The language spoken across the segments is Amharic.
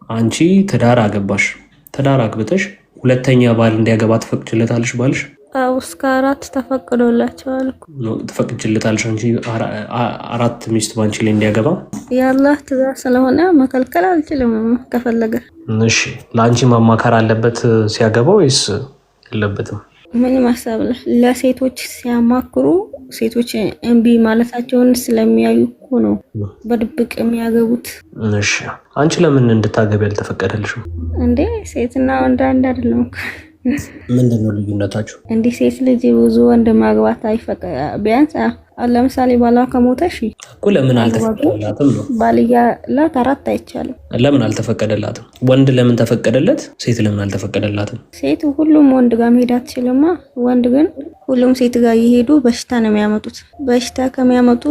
አንቺ ትዳር አገባሽ። ትዳር አግብተሽ ሁለተኛ ባል እንዲያገባ ትፈቅጅለታለሽ? ባልሽ እስከ 4 ተፈቅዶላቸዋል። ትፈቅጅለታለሽ አንቺ 4 ሚስት ባንቺ ላይ እንዲያገባ? የአላህ ትእዛዝ ስለሆነ መከልከል አልችልም ከፈለገ። እሺ ለአንቺ ማማከር አለበት ሲያገባ ወይስ የለበትም? ምን ማሳብለ ለሴቶች ሲያማክሩ ሴቶች እምቢ ማለታቸውን ስለሚያዩ እኮ ነው በድብቅ የሚያገቡት። እሺ አንቺ ለምን እንድታገቢ አልተፈቀደልሽም እንዴ? ሴትና ወንድ አንድ አይደለም። ምንድነው ልዩነታችሁ? እንዲህ ሴት ልጅ ብዙ ወንድ ማግባት አይፈቀድም። ቢያንስ ለምሳሌ ባሏ ከሞተሽ እኮ ለምን አልተፈቀደላትም ነው? ባልያላት 4 አይቻልም። ለምን አልተፈቀደላትም? ወንድ ለምን ተፈቀደለት? ሴት ለምን አልተፈቀደላትም? ሴት ሁሉም ወንድ ጋር መሄድ አትችልማ። ወንድ ግን ሁሉም ሴት ጋር እየሄዱ በሽታ ነው የሚያመጡት። በሽታ ከሚያመጡ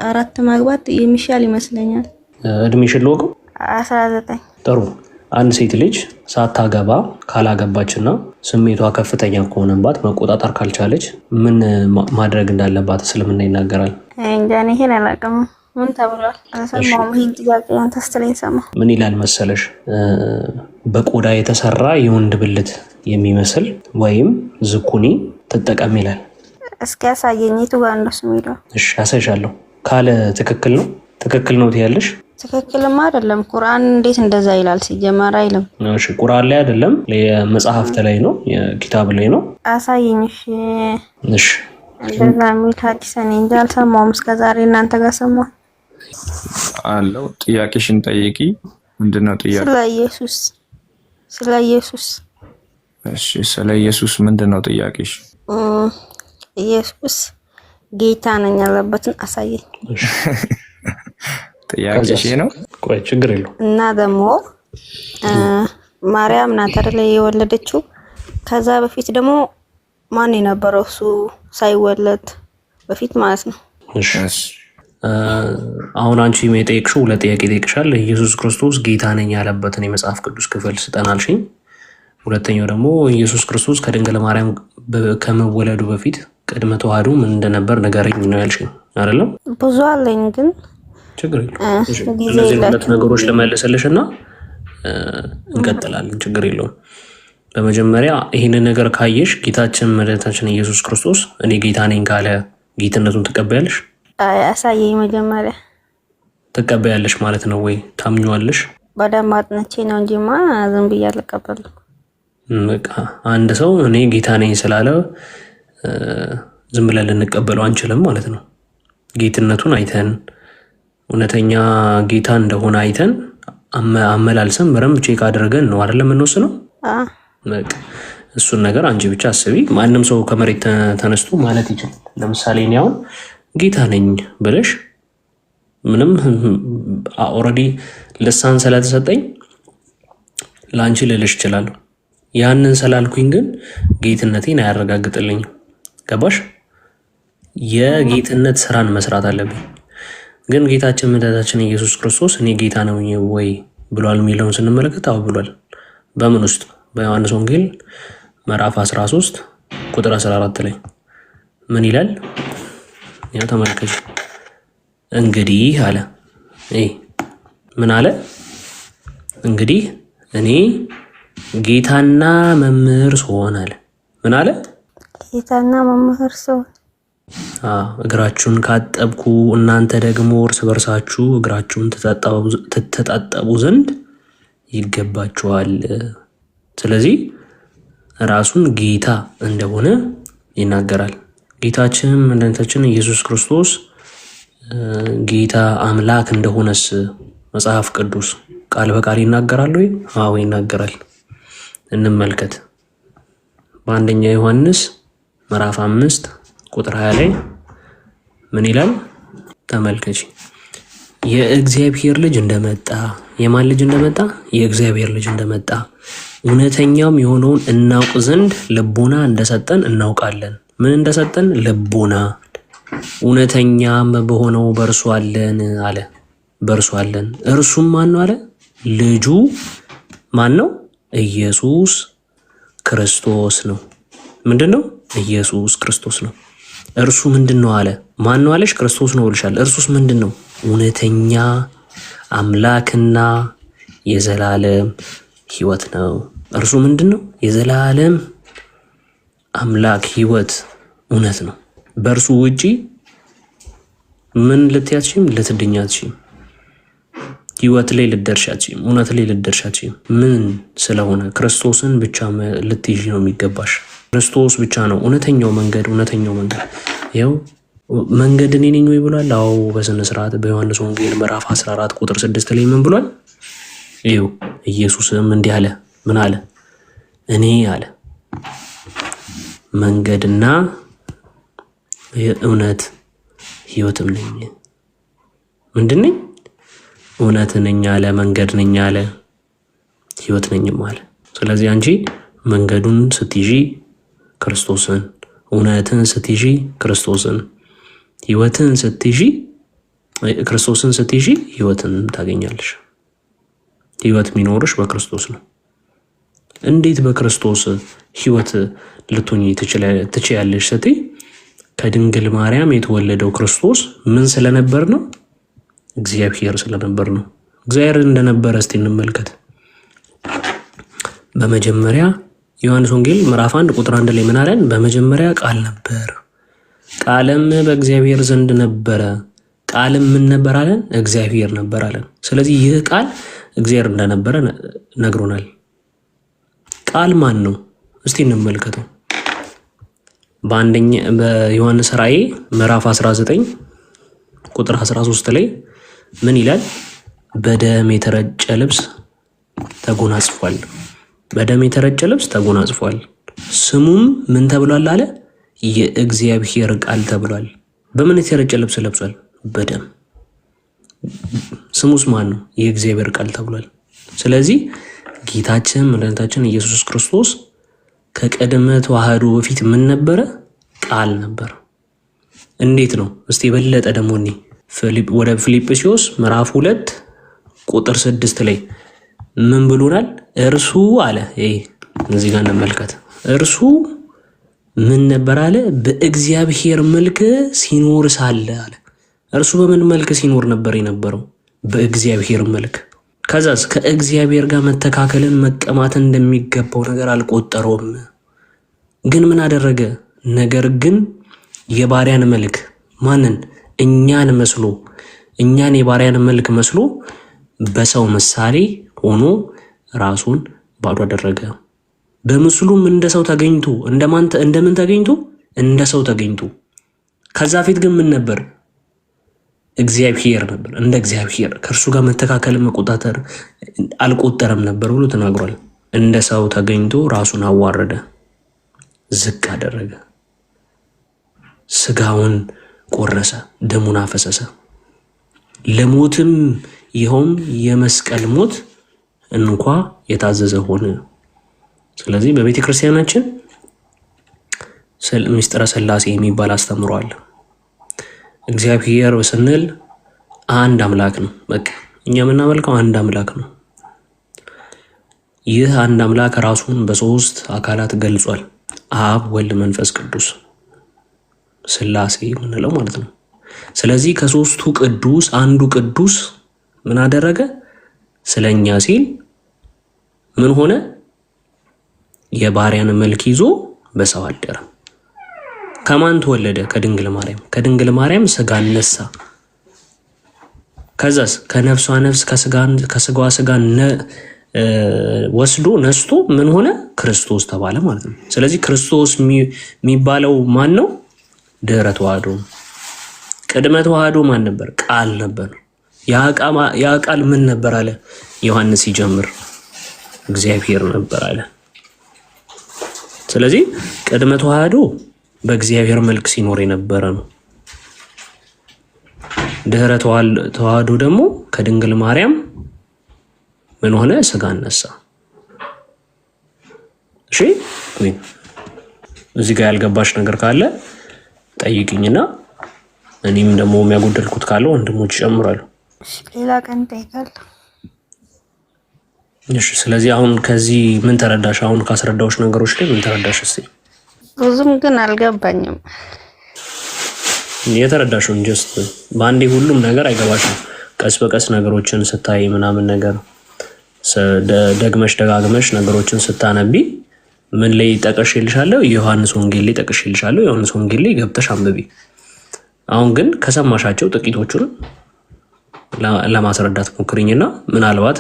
4 ማግባት የሚሻል ይመስለኛል። እድሜሽን ልወቀው? 19 ጥሩ። አንድ ሴት ልጅ ሳታገባ ካላገባችና ስሜቷ ከፍተኛ ከሆነባት መቆጣጠር ካልቻለች ምን ማድረግ እንዳለባት እስልምና ይናገራል። እንጃኔ ይሄን አላውቅም። ምን ተብሏል? አሰማው ይሄን ጥያቄ አንተስተለኝ ሰማ። ምን ይላል መሰለሽ? በቆዳ የተሰራ የወንድ ብልት የሚመስል ወይም ዝኩኒ ትጠቀም ይላል። እስኪ ያሳየኝ የቱ ጋር እንደሱ የሚለው። እሺ ያሳይሻለሁ ካለ ትክክል ነው? ትክክል ነው ትያለሽ? ትክክልማ አይደለም። ቁርአን እንዴት እንደዛ ይላል? ሲጀመር አይልም። እሺ ቁርአን ላይ አይደለም፣ የመጽሐፍት ላይ ነው፣ የኪታብ ላይ ነው። አሳየኝ። እሺ እንደዛ የሚል ሐዲስ እኔ እንጃ አልሰማሁም እስከዛሬ። እናንተ ጋር ሰማሁ አለው። ጥያቄሽን ጠይቂ። ምንድነው ጥያቄ? ስለ ኢየሱስ። እሺ ስለ ኢየሱስ ምንድነው ጥያቄሽ? ኢየሱስ ጌታ ነኝ ያለበትን አሳየኝ። ጥያቄሽ ነው? ቆይ ችግር የለውም። እና ደግሞ ማርያም ናት አይደል የወለደችው? ከዛ በፊት ደግሞ ማን የነበረው እሱ ሳይወለድ በፊት ማለት ነው? እሺ አሁን አንቺ የጠየቅሽው 2 ጥያቄ ጠይቅሻል። ኢየሱስ ክርስቶስ ጌታ ነኝ ያለበትን የመጽሐፍ ቅዱስ ክፍል ስጠናልሽኝ። ሁለተኛው ደግሞ ኢየሱስ ክርስቶስ ከድንግል ማርያም ከመወለዱ በፊት ቅድመ ተዋህዶ ምን እንደነበር ንገረኝ ነው ያልሽኝ አይደለም? ብዙ አለኝ ግን ችግር የለውም። እነዚህ 2 ነገሮች ልመልስልሽ እና እንቀጥላለን። ችግር የለውም። በመጀመሪያ ይህንን ነገር ካየሽ ጌታችን መድኃኒታችን ኢየሱስ ክርስቶስ እኔ ጌታ ነኝ ካለ ጌትነቱን ትቀበያለሽ? አሳየኝ መጀመሪያ። ትቀበያለሽ ማለት ነው ወይ ታምኚዋለሽ? በደንብ አጥንቼ ነው እንጂማ ዝም ብዬ አልቀበልም። በቃ አንድ ሰው እኔ ጌታ ነኝ ስላለ ዝም ብለን ልንቀበለው አንችልም ማለት ነው። ጌትነቱን አይተን እውነተኛ ጌታ እንደሆነ አይተን አመላልሰን በረም ቼክ አድርገን ነው አይደለም የምንወስነው። በቃ እሱን ነገር አንቺ ብቻ አስቢ። ማንም ሰው ከመሬት ተነስቶ ማለት ይችላል። ለምሳሌ እኔ አሁን ጌታ ነኝ ብለሽ ምንም ኦልሬዲ ልሳን ስለተሰጠኝ ላንቺ ልልሽ እችላለሁ። ያንን ስላልኩኝ ግን ጌትነቴን አያረጋግጥልኝም። ገባሽ? የጌትነት ስራን መስራት አለብኝ። ግን ጌታችን መድኃኒታችን ኢየሱስ ክርስቶስ እኔ ጌታ ነኝ ወይ ብሏል የሚለውን ስንመለከት አዎ ብሏል። በምን ውስጥ? በዮሐንስ ወንጌል ምዕራፍ 13 ቁጥር 14 ላይ ምን ይላል? ያ ተመልከች። እንግዲህ አለ ምን አለ? እንግዲህ እኔ ጌታና መምህር ስሆን አለ። ምን አለ? ጌታና መምህር ስሆን እግራችሁን ካጠብኩ እናንተ ደግሞ እርስ በርሳችሁ እግራችሁን ትታጠቡ ዘንድ ይገባችኋል። ስለዚህ ራሱን ጌታ እንደሆነ ይናገራል። ጌታችን መድኃኒታችን ኢየሱስ ክርስቶስ ጌታ አምላክ እንደሆነስ መጽሐፍ ቅዱስ ቃል በቃል ይናገራል ወይ? አዎ ይናገራል። እንመልከት። በአንደኛ ዮሐንስ ምዕራፍ 5 ቁጥር 20 ላይ ምን ይላል? ተመልከቺ። የእግዚአብሔር ልጅ እንደመጣ፣ የማን ልጅ እንደመጣ? የእግዚአብሔር ልጅ እንደመጣ እውነተኛም የሆነውን እናውቅ ዘንድ ልቦና እንደሰጠን እናውቃለን። ምን እንደሰጠን? ልቦና። እውነተኛም በሆነው በእርሱ አለን አለ። በእርሱ አለን። እርሱም ማን ነው አለ? ልጁ ማን ነው? ኢየሱስ ክርስቶስ ነው። ምንድን ነው? ኢየሱስ ክርስቶስ ነው። እርሱ ምንድን ነው አለ? ማን ነው አለሽ? ክርስቶስ ነው ብልሻል። እርሱስ ምንድን ነው? እውነተኛ አምላክና የዘላለም ህይወት ነው። እርሱ ምንድነው? የዘላለም አምላክ ህይወት እውነት ነው። በእርሱ ውጪ ምን ልትያችም ልትድኛችም ህይወት ላይ ልደርሻችም እውነት ላይ ልደርሻችም ምን ስለሆነ ክርስቶስን ብቻ ልትይዥ ነው የሚገባሽ። ክርስቶስ ብቻ ነው እውነተኛው መንገድ። ይኸው መንገድ እኔ ነኝ ወይ ብሏል? አዎ በስነ ስርዓት በዮሐንስ ወንጌል ምዕራፍ 14 ቁጥር 6 ላይ ምን ብሏል? ይኸው ኢየሱስም እንዲህ አለ። ምን አለ? እኔ አለ መንገድና እውነት ህይወትም ነኝ። ምንድን ነኝ? እውነት ነኝ አለ፣ መንገድ ነኝ አለ፣ ህይወት ነኝም አለ። ስለዚህ አንቺ መንገዱን ስትይዢ ክርስቶስን፣ እውነትን ስትይዢ ክርስቶስን፣ ህይወትን ስትይዢ ክርስቶስን ስትይዢ ህይወትን ታገኛለሽ። ህይወት የሚኖርሽ በክርስቶስ ነው። እንዴት በክርስቶስ ህይወት ልትሆኚ ትችያለሽ ስትይ ከድንግል ማርያም የተወለደው ክርስቶስ ምን ስለነበር ነው? እግዚአብሔር ስለነበር ነው። እግዚአብሔር እንደነበረ እስቲ እንመልከት። በመጀመሪያ ዮሐንስ ወንጌል ምዕራፍ 1 ቁጥር 1 ላይ ምን አለን? በመጀመሪያ ቃል ነበር፣ ቃልም በእግዚአብሔር ዘንድ ነበረ፣ ቃልም ምን ነበር አለን? እግዚአብሔር ነበር አለን። ስለዚህ ይህ ቃል እግዚአብሔር እንደነበረ ነግሮናል። ቃል ማን ነው? እስቲ እንመልከተው። በዮሐንስ ራእይ ምዕራፍ 19 ቁጥር 13 ላይ ምን ይላል? በደም የተረጨ ልብስ ተጎናጽፏል። በደም የተረጨ ልብስ ተጎናጽፏል። ስሙም ምን ተብሏል አለ? የእግዚአብሔር ቃል ተብሏል። በምን የተረጨ ልብስ ለብሷል? በደም። ስሙስ ማን ነው? የእግዚአብሔር ቃል ተብሏል። ስለዚህ ጌታችን መድኃኒታችን ኢየሱስ ክርስቶስ ከቀደመ ተዋህዶ በፊት ምን ነበረ? ቃል ነበር። እንዴት ነው? እስቲ የበለጠ ደግሞ ወደ ፊልጵስዩስ ምዕራፍ 2 ቁጥር 6 ላይ ምን ብሎናል? እርሱ አለ። እዚህ ጋር እንመልከት። እርሱ ምን ነበር አለ? በእግዚአብሔር መልክ ሲኖር ሳለ አለ። እርሱ በምን መልክ ሲኖር ነበር የነበረው? በእግዚአብሔር መልክ። ከዛስ ከእግዚአብሔር ጋር መተካከልን መቀማትን እንደሚገባው ነገር አልቆጠረውም። ግን ምን አደረገ? ነገር ግን የባሪያን መልክ ማንን? እኛን መስሎ እኛን የባሪያን መልክ መስሎ በሰው ምሳሌ ሆኖ ራሱን ባዶ አደረገ። በምስሉም እንደ ሰው ተገኝቶ እንደምን ተገኝቶ? እንደ ሰው ተገኝቶ። ከዛ ፊት ግን ምን ነበር? እግዚአብሔር ነበር። እንደ እግዚአብሔር ከእርሱ ጋር መተካከል መቆጣጠር አልቆጠረም ነበር ብሎ ተናግሯል። እንደ ሰው ተገኝቶ ራሱን አዋረደ፣ ዝቅ አደረገ፣ ስጋውን ቆረሰ፣ ደሙን አፈሰሰ፣ ለሞትም ይኸውም የመስቀል ሞት እንኳ የታዘዘ ሆነ። ስለዚህ በቤተ ክርስቲያናችን ምስጢረ ሥላሴ የሚባል አስተምሯል። እግዚአብሔር ስንል አንድ አምላክ ነው። በቃ እኛ የምናመልከው አንድ አምላክ ነው። ይህ አንድ አምላክ ራሱን በሶስት አካላት ገልጿል። አብ፣ ወልድ፣ መንፈስ ቅዱስ ሥላሴ የምንለው ማለት ነው። ስለዚህ ከሶስቱ ቅዱስ አንዱ ቅዱስ ምን አደረገ? ስለኛ ሲል ምን ሆነ? የባሪያን መልክ ይዞ በሰው አደረ። ከማን ተወለደ? ከድንግል ማርያም። ከድንግል ማርያም ስጋን ነሳ። ከዛስ ከነፍሷ ነፍስ ከስጋዋ ስጋ ወስዶ ነስቶ ምን ሆነ? ክርስቶስ ተባለ ማለት ነው። ስለዚህ ክርስቶስ የሚባለው ማን ነው? ድህረ ተዋህዶ። ቅድመ ተዋህዶ ማን ነበር? ቃል ነበር። ያ ቃል ምን ነበር አለ ዮሐንስ ሲጀምር? እግዚአብሔር ነበር አለ። ስለዚህ ቅድመ ተዋህዶ በእግዚአብሔር መልክ ሲኖር የነበረ ነው። ድህረ ተዋህዶ ደግሞ ከድንግል ማርያም ምን ሆነ? ስጋ ነሳ። እሺ፣ እዚህ ጋር ያልገባሽ ነገር ካለ ጠይቅኝና እኔም ደግሞ የሚያጎደልኩት ካለ ወንድሞች ይጨምራሉ። ሌላ ቀን ጠይቃለሁ። እሺ፣ ስለዚህ አሁን ከዚህ ምን ተረዳሽ? አሁን ካስረዳዎች ነገሮች ላይ ምን ተረዳሽ? እስቲ ብዙም ግን አልገባኝም። የተረዳሽውን ጀስት በአንዴ ሁሉም ነገር አይገባሽም። ቀስ በቀስ ነገሮችን ስታይ ምናምን ነገር ደግመሽ ደጋግመሽ ነገሮችን ስታነቢ ምን ላይ ጠቅሼልሻለሁ? ዮሐንስ ወንጌል ላይ ጠቅሼልሻለሁ። ዮሐንስ ወንጌል ላይ ገብተሽ አንብቢ። አሁን ግን ከሰማሻቸው ጥቂቶቹን ለማስረዳት ሞክሪኝና ምናልባት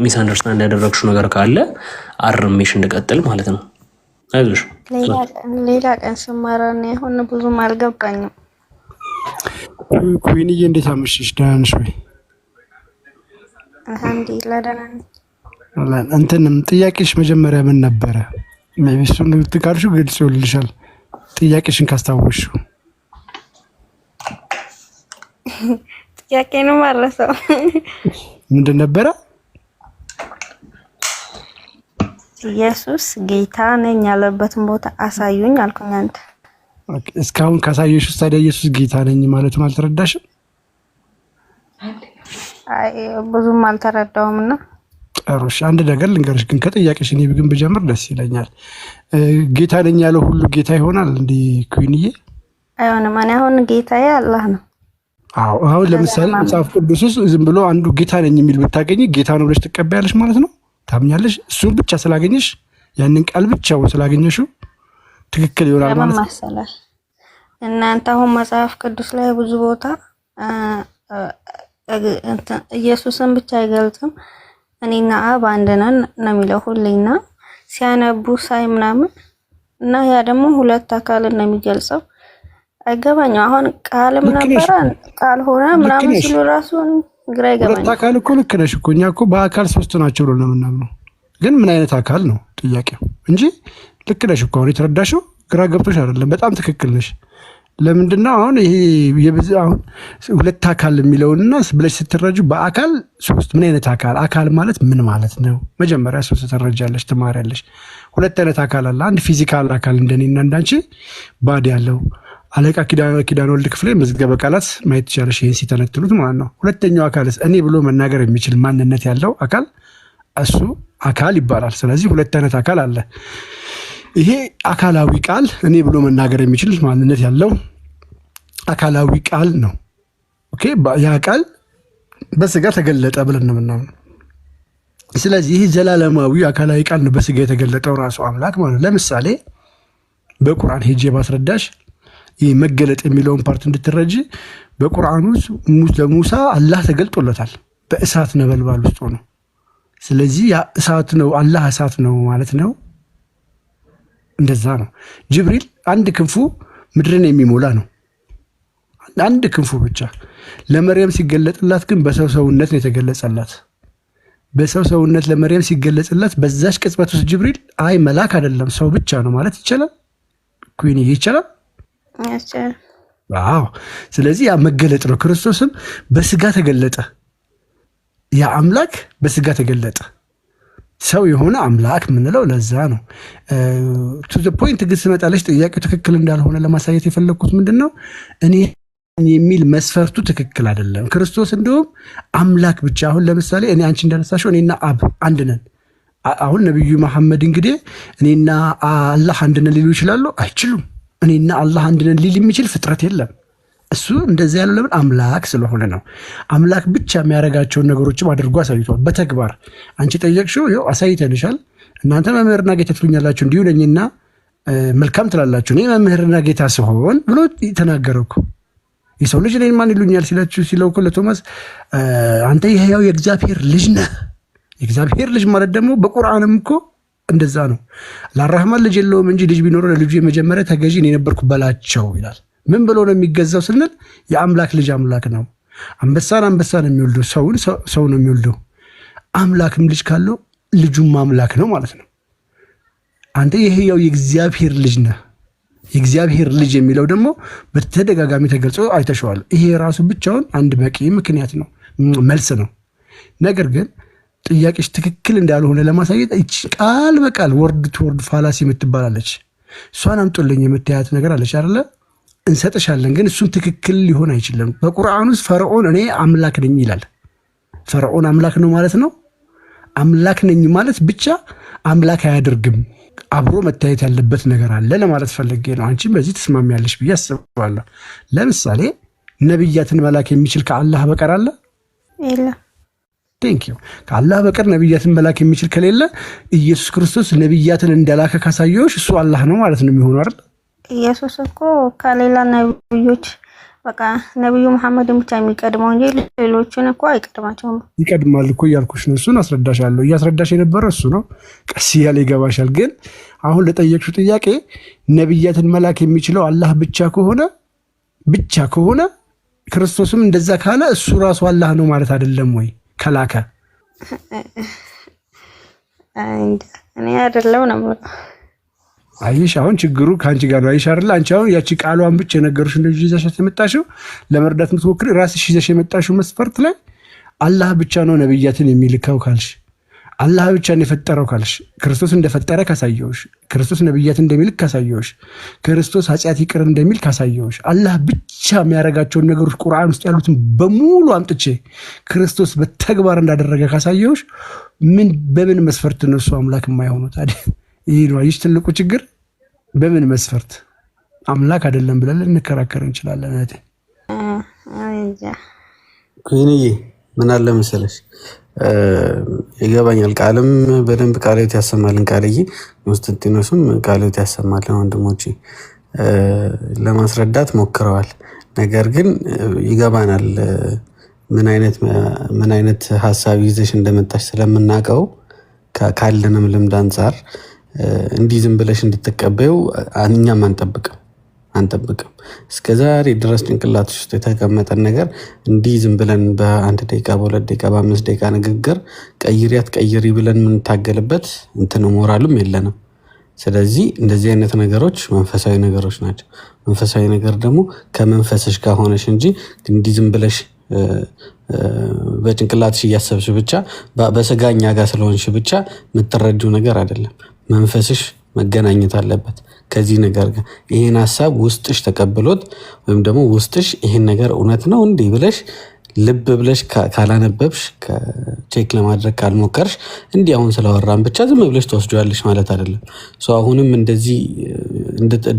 ሚስ አንደርስታንድ ያደረግሽው ነገር ካለ አርሜሽ እንድቀጥል ማለት ነው። አይዞሽ። ሌላ ቀን ስማራኔ አሁን ብዙም አልገባኝም። ኩዊንዬ እንዴት አመሸሽ? ደህና ነሽ ወይ? አልሐምዱሊላህ ደህና ነኝ። እንትንም ጥያቄሽ መጀመሪያ ምን ነበረ? ሜቢ እሱን ልትካልሽው ግልጽ ይሆንልሻል። ጥያቄሽን ካስታወስሽው ጥያቄ ነው ማረሰው። ምንድን ነበረ? ኢየሱስ ጌታ ነኝ ያለበትን ቦታ አሳዩኝ አልኩኝ። አንተ እስካሁን ካሳየሽ ውስጥ ታዲያ ኢየሱስ ጌታ ነኝ ማለቱን አልተረዳሽም? አይ ብዙም አልተረዳውምና። ጥሩሽ፣ አንድ ነገር ልንገርሽ ግን ከጥያቄሽ እኔ ግን ብጀምር ደስ ይለኛል። ጌታ ነኝ ያለው ሁሉ ጌታ ይሆናል እንዴ ኩዊንዬ? አይሆንም። እኔ አሁን ጌታዬ አላህ ነው። አዎ አሁን ለምሳሌ መጽሐፍ ቅዱስ ውስጥ ዝም ብሎ አንዱ ጌታ ነኝ የሚል ብታገኝ ጌታ ነው ብለሽ ትቀበያለሽ ማለት ነው? ታምኛለሽ? እሱን ብቻ ስላገኘሽ ያንን ቃል ብቻ ስላገኘሽው ትክክል ይሆናል ማለት ነው። ለማሰላል እናንተ አሁን መጽሐፍ ቅዱስ ላይ ብዙ ቦታ ኢየሱስን ብቻ አይገልጽም። እኔና አብ አንድ ነን ነው የሚለው ሁሌና ሲያነቡ ሳይ ምናምን እና ያ ደግሞ ሁለት አካልን ነው የሚገልጸው። አይገባኝም። አሁን ቃልም ነበረ ቃል ሆነ ምናምን ሲሉ ራሱን ግራ ይገባኛል። ሁለት አካል እኮ ልክ ነሽ እኮ። እኛ እኮ በአካል ሶስት ናቸው ብሎ ነው የምናምነው። ግን ምን አይነት አካል ነው ጥያቄው እንጂ ልክ ነሽ እኮ። አሁን የተረዳሽው ግራ ገብቶሽ አይደለም። በጣም ትክክል ነሽ። ለምንድነው አሁን ይሄ አሁን ሁለት አካል የሚለውንና ብለሽ ስትረጁ በአካል ሶስት ምን አይነት አካል ማለት ምን ማለት ነው? መጀመሪያ ሶስት ትረጃለሽ፣ ትማሪያለሽ። ሁለት አይነት አካል አለ። አንድ ፊዚካል አካል እንደኔና እንዳንቺ ባዲ ያለው አለቃ ኪዳነ ወልድ ክፍሌ መዝገበ ቃላት ማየት ይቻላል። ይሄን ሲተነትሉት ማለት ነው። ሁለተኛው አካልስ እኔ ብሎ መናገር የሚችል ማንነት ያለው አካል እሱ አካል ይባላል። ስለዚህ ሁለት አይነት አካል አለ። ይሄ አካላዊ ቃል እኔ ብሎ መናገር የሚችል ማንነት ያለው አካላዊ ቃል ነው። ኦኬ፣ ያ ቃል በስጋ ተገለጠ ብለን ነው የምናምነው። ስለዚህ ይሄ ዘላለማዊ አካላዊ ቃል ነው በስጋ የተገለጠው ራሱ አምላክ ማለት ነው። ለምሳሌ በቁርአን ሄጄ ባስረዳሽ ይህ መገለጥ የሚለውን ፓርት እንድትረጂ በቁርአን ውስጥ ለሙሳ አላህ ተገልጦለታል በእሳት ነበልባል ውስጥ ሆኖ። ስለዚህ ያ እሳት ነው፣ አላህ እሳት ነው ማለት ነው። እንደዛ ነው። ጅብሪል አንድ ክንፉ ምድርን የሚሞላ ነው፣ አንድ ክንፉ ብቻ። ለመርየም ሲገለጥላት ግን በሰው ሰውነት ነው የተገለጸላት። በሰው ሰውነት ለመርየም ሲገለጽላት በዛሽ ቅጽበት ውስጥ ጅብሪል አይ መልአክ አይደለም ሰው ብቻ ነው ማለት ይቻላል? ኩዊን ይቻላል? ዋው! ስለዚህ ያ መገለጥ ነው። ክርስቶስም በስጋ ተገለጠ። ያ አምላክ በስጋ ተገለጠ። ሰው የሆነ አምላክ የምንለው ለዛ ነው። ቱ ዘ ፖይንት ግን ስመጣለች ጥያቄው ትክክል እንዳልሆነ ለማሳየት የፈለግኩት ምንድን ነው፣ እኔ የሚል መስፈርቱ ትክክል አይደለም። ክርስቶስ እንደውም አምላክ ብቻ። አሁን ለምሳሌ እኔ አንቺ እንዳነሳሽው እኔና አብ አንድ ነን። አሁን ነቢዩ መሐመድ እንግዲህ እኔና አላህ አንድ ነን ሊሉ ይችላሉ? አይችሉም። እኔና አላህ አንድ ነን ሊል የሚችል ፍጥረት የለም። እሱ እንደዚህ ያለው ለምን? አምላክ ስለሆነ ነው። አምላክ ብቻ የሚያደርጋቸውን ነገሮችም አድርጎ አሳይቷል በተግባር። አንቺ ጠየቅሽው፣ ይኸው አሳይተንሻል። እናንተ መምህርና ጌታ ትሉኛላችሁ፣ እንዲሁ ነኝና መልካም ትላላችሁ፣ እኔ መምህርና ጌታ ስሆን ብሎ ተናገረው እኮ። የሰው ልጅ እኔን ማን ይሉኛል ሲለው እኮ ለቶማስ አንተ የሕያው የእግዚአብሔር ልጅ ነህ። የእግዚአብሔር ልጅ ማለት ደግሞ በቁርአንም እኮ እንደዛ ነው። ለአራህማን ልጅ የለውም እንጂ ልጅ ቢኖረው ለልጁ የመጀመሪያ ተገዢ እኔ ነበርኩ በላቸው ይላል። ምን ብሎ ነው የሚገዛው ስንል የአምላክ ልጅ አምላክ ነው። አንበሳን አንበሳ ነው የሚወልደው፣ ሰውን ሰው ነው የሚወልደው። አምላክም ልጅ ካለው ልጁም አምላክ ነው ማለት ነው። አንተ የሕያው የእግዚአብሔር ልጅ ነህ። የእግዚአብሔር ልጅ የሚለው ደግሞ በተደጋጋሚ ተገልጾ አይተሸዋል። ይሄ ራሱ ብቻውን አንድ በቂ ምክንያት ነው፣ መልስ ነው። ነገር ግን ጥያቄሽ ትክክል እንዳልሆነ ለማሳየት ቃል በቃል ወርድ ቱ ወርድ ፋላሲ የምትባላለች እሷን አምጦልኝ የምታያት ነገር አለች አይደለ? እንሰጥሻለን፣ ግን እሱም ትክክል ሊሆን አይችልም። በቁርአን ውስጥ ፈርዖን እኔ አምላክ ነኝ ይላል። ፈርዖን አምላክ ነው ማለት ነው? አምላክ ነኝ ማለት ብቻ አምላክ አያደርግም። አብሮ መታየት ያለበት ነገር አለ ለማለት ፈልጌ ነው። አንቺም በዚህ ትስማሚያለሽ ብዬ አስባለሁ። ለምሳሌ ነቢያትን መላክ የሚችል ከአላህ በቀር አለ? ቴንኪዩ። ከአላህ በቀር ነቢያትን መላክ የሚችል ከሌለ ኢየሱስ ክርስቶስ ነቢያትን እንደላከ ካሳየውሽ እሱ አላህ ነው ማለት ነው የሚሆነው አይደል? ኢየሱስ እኮ ከሌላ ነብዮች በቃ ነብዩ መሐመድን ብቻ የሚቀድመው እንጂ ሌሎችን እኮ አይቀድማቸውም። ይቀድማል እኮ እያልኩሽ ነው። እሱን አስረዳሻለሁ። እያስረዳሽ የነበረው እሱ ነው። ቀስ እያለ ይገባሻል። ግን አሁን ለጠየቅሽው ጥያቄ ነቢያትን መላክ የሚችለው አላህ ብቻ ከሆነ ክርስቶስም እንደዛ ካለ እሱ ራሱ አላህ ነው ማለት አይደለም ወይ? ከላከ እኔ አይደለም ነው። አይሽ አሁን ችግሩ ከአንቺ ጋር ነው። አይሽ አይደል? አንቺ አሁን ያቺ ቃሏን ብቻ የነገሩሽ እንደዚህ ይዘሽ የመጣሽው ለመርዳት የምትሞክሪ ራስሽ ይዘሽ የመጣሽው መስፈርት ላይ አላህ ብቻ ነው ነብያትን የሚልከው ካልሽ፣ አላህ ብቻ ነው የፈጠረው ካልሽ፣ ክርስቶስ እንደፈጠረ ካሳየውሽ፣ ክርስቶስ ነብያትን እንደሚልክ ካሳየውሽ፣ ክርስቶስ ኃጢአት ይቅር እንደሚል ካሳየውሽ፣ አላህ ብቻ የሚያደርጋቸውን ነገሮች ቁርአን ውስጥ ያሉትን በሙሉ አምጥቼ ክርስቶስ በተግባር እንዳደረገ ካሳየውሽ በምን መስፈርት ነው እሱ አምላክ የማይሆነው ታዲያ? ይህ ነው አይሽ ትልቁ ችግር። በምን መስፈርት አምላክ አይደለም ብለን ልንከራከር እንችላለን? እህቴ ኩኒዬ ምን አለ መሰለሽ ይገባኛል። ቃልም በደንብ ቃልዎት ያሰማልን። ቃልዬ ኮንስታንቲኖስም ቃልዎት ያሰማልን። ወንድሞቼ ለማስረዳት ሞክረዋል። ነገር ግን ይገባናል ምን አይነት ሀሳብ ይዘሽ እንደመጣሽ ስለምናውቀው ካለንም ልምድ አንጻር እንዲህ ዝም ብለሽ እንድትቀበዩ እኛም አንጠብቅም። እስከዛሬ ድረስ ጭንቅላትሽ ውስጥ የተቀመጠን ነገር እንዲህ ዝም ብለን በ1 ደቂቃ በ2 ደቂቃ በ5 ደቂቃ ንግግር ቀይሪ ብለን የምንታገልበት እንትን ሞራሉም የለንም። ስለዚህ እንደዚህ አይነት ነገሮች መንፈሳዊ ነገሮች ናቸው። መንፈሳዊ ነገር ደግሞ ከመንፈስሽ ጋር ሆነሽ እንጂ እንዲህ ዝም ብለሽ በጭንቅላትሽ እያሰብሽ ብቻ በስጋኛ ጋር ስለሆንሽ ብቻ የምትረጂው ነገር አይደለም። መንፈስሽ መገናኘት አለበት ከዚህ ነገር ጋር። ይሄን ሐሳብ ውስጥሽ ተቀብሎት ወይም ደግሞ ውስጥሽ ይሄን ነገር እውነት ነው እንዴ ብለሽ ልብ ብለሽ ካላነበብሽ ቼክ ለማድረግ ካልሞከርሽ እንዲህ አሁን ስለወራን ብቻ ዝም ብለሽ ተወስጂዋለሽ ማለት አይደለም። አሁንም እንደዚህ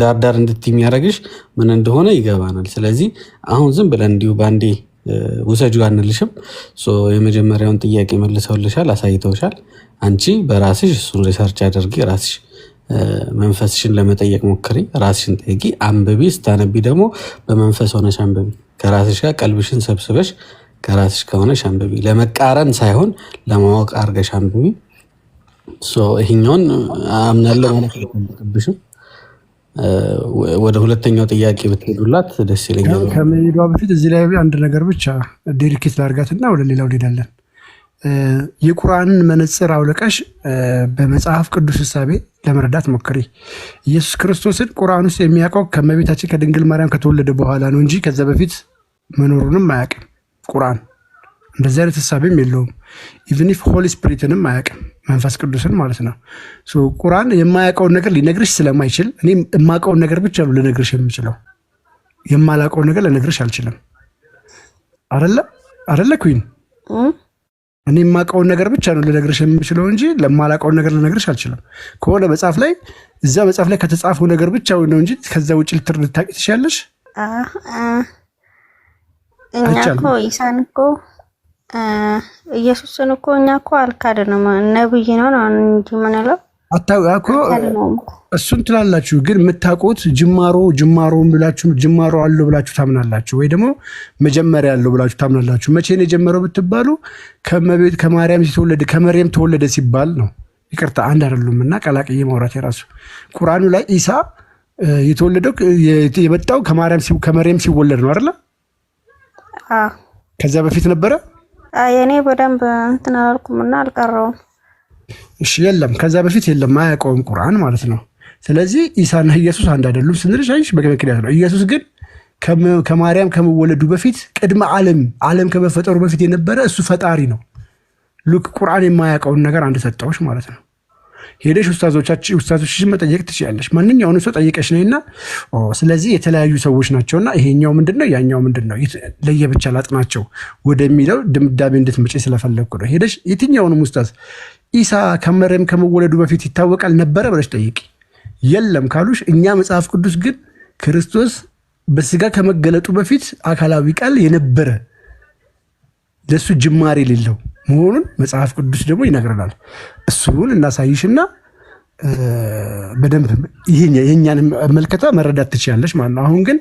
ዳርዳር እንድትይ የሚያደርግሽ ምን እንደሆነ ይገባናል። ስለዚህ አሁን ዝም ብለን እንዲሁ ባንዴ ውሰጂው አንልሽም። የመጀመሪያውን ጥያቄ መልሰውልሻል፣ አሳይተውሻል። አንቺ በራስሽ እሱን ሪሰርች አድርጊ፣ ራስሽ መንፈስሽን ለመጠየቅ ሞክሪ፣ ራስሽን ጠይቂ፣ አንብቢ። ስታነቢ ደግሞ በመንፈስ ሆነሽ አንብቢ። ከራስሽ ጋር ቀልብሽን ሰብስበሽ ከራስሽ ከሆነሽ አንብቢ። ለመቃረን ሳይሆን ለማወቅ አድርገሽ አንብቢ። ይሄኛውን አምናለሁ ማለት አይጠበቅብሽም። ወደ ሁለተኛው ጥያቄ ብትሄዱላት ደስ ይለኛል። ከመሄዷ በፊት እዚህ ላይ አንድ ነገር ብቻ ዴዲኬት ላድርጋትና ወደ ሌላው እንሄዳለን። የቁርአንን መነጽር አውለቀሽ በመጽሐፍ ቅዱስ ሕሳቤ ለመረዳት ሞክሪ። ኢየሱስ ክርስቶስን ቁርአን ውስጥ የሚያውቀው ከእመቤታችን ከድንግል ማርያም ከተወለደ በኋላ ነው እንጂ ከዛ በፊት መኖሩንም አያውቅም። ቁርአን እንደዚህ አይነት ሕሳቤም የለውም። ኢቭን ኢፍ ሆሊ ስፒሪትንም አያውቅም፣ መንፈስ ቅዱስን ማለት ነው። ቁርአን የማያውቀውን ነገር ሊነግርሽ ስለማይችል እኔ የማውቀውን ነገር ብቻ ነው ልነግርሽ የምችለው። የማላውቀውን ነገር ልነግርሽ አልችልም። አደለ ኩን? እኔ የማውቀውን ነገር ብቻ ነው ልነግርሽ የምችለው እንጂ ለማላውቀውን ነገር ልነግርሽ አልችልም። ከሆነ መጽሐፍ ላይ እዛ መጽሐፍ ላይ ከተጻፈው ነገር ብቻ ነው እንጂ ከዛ ውጭ ልታውቂ ትችያለሽ? እኛ እኮ ኢሳን እኮ ኢየሱስን እኮ እኛ እኮ አልካድንም፣ ነብይ ነው እንጂ ምንለው አታውቁ። እሱን ትላላችሁ፣ ግን የምታውቁት ጅማሮውን ብላችሁ ጅማሮ አለው ብላችሁ ታምናላችሁ፣ ወይ ደግሞ መጀመሪያ አለው ብላችሁ ታምናላችሁ። መቼ ነው የጀመረው ብትባሉ ከማርያም ሲተወለደ ከመርየም ተወለደ ሲባል ነው። ይቅርታ አንድ አይደሉም እና ቀላቅዬ ማውራት የራሱ ቁርአኑ ላይ ኢሳ የተወለደው የመጣው ከመርየም ሲወለድ ነው አይደለ? ከዛ በፊት ነበረ? የኔ በደንብ እንትን አላልኩምና አልቀረውም። እሺ የለም፣ ከዛ በፊት የለም፣ አያውቀውም ቁርአን ማለት ነው። ስለዚህ ኢሳና ኢየሱስ አንድ አይደሉም ስንልሽ አይሽ በምክንያት ነው። ኢየሱስ ግን ከማርያም ከመወለዱ በፊት ቅድመ ዓለም ከመፈጠሩ በፊት የነበረ እሱ ፈጣሪ ነው። ሉክ ቁርአን የማያውቀውን ነገር አንድ ሰጠዎች ማለት ነው። ሄደሽ ኡስታዞችሽን መጠየቅ ትችያለሽ። ማንኛውንም ሰው ጠይቀሽ ነይና ስለዚህ የተለያዩ ሰዎች ናቸውና ይሄኛው ምንድነው ያኛው ምንድነው ለየብቻ ላጥናቸው ወደሚለው ድምዳሜ እንድትመጪ ስለፈለግኩ ነው። ሄደሽ የትኛውንም ኡስታዝ ኢሳ ከመርየም ከመወለዱ በፊት ይታወቃል ነበረ ብለሽ ጠይቂ። የለም ካሉሽ እኛ መጽሐፍ ቅዱስ ግን ክርስቶስ በስጋ ከመገለጡ በፊት አካላዊ ቃል የነበረ ለሱ ጅማሬ የሌለው መሆኑን መጽሐፍ ቅዱስ ደግሞ ይነግረናል። እሱን እናሳይሽና በደንብ ይሄኛን መልከታ መረዳት ትችላለሽ ማለት ነው። አሁን ግን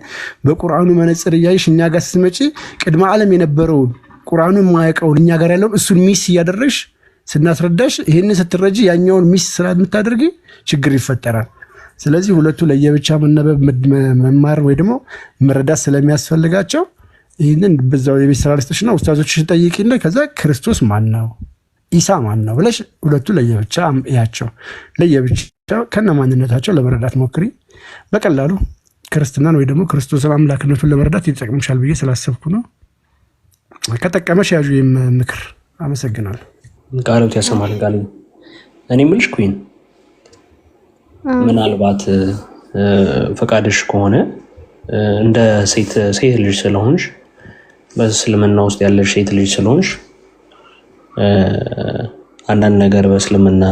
በቁርአኑ መነጽር እያይሽ እኛ ጋር ስትመጪ ቅድመ ዓለም የነበረውን ቁርአኑ የማያውቀውን እኛ ጋር ያለውን እሱን ሚስ እያደረግሽ ስናስረዳሽ ይህንን ስትረጂ ያኛውን ሚስ ስላምታደርጊ ችግር ይፈጠራል። ስለዚህ ሁለቱ ለየብቻ መነበብ መማር ወይ ደግሞ መረዳት ስለሚያስፈልጋቸው ይህንን በዛው የቤት ስራ ልስጥሽና ኡስታዞችሽን ጠይቂና ከዛ ክርስቶስ ማን ነው ኢሳ ማን ነው ብለሽ ሁለቱ ለየብቻ ያቸው ለየብቻ ከነ ማንነታቸው ለመረዳት ሞክሪ። በቀላሉ ክርስትናን ወይ ደግሞ ክርስቶስን አምላክነቱን ለመረዳት ይጠቅምሻል ብዬ ስላሰብኩ ነው። ከጠቀመሽ ያዡ ምክር። አመሰግናለሁ። ቃሎት ያሰማል። ቃል እኔ ምልሽ ኩን ምናልባት ፈቃድሽ ከሆነ እንደ ሴት ልጅ ስለሆንሽ በእስልምና ውስጥ ያለሽ ሴት ልጅ ስለሆንሽ አንዳንድ ነገር በእስልምና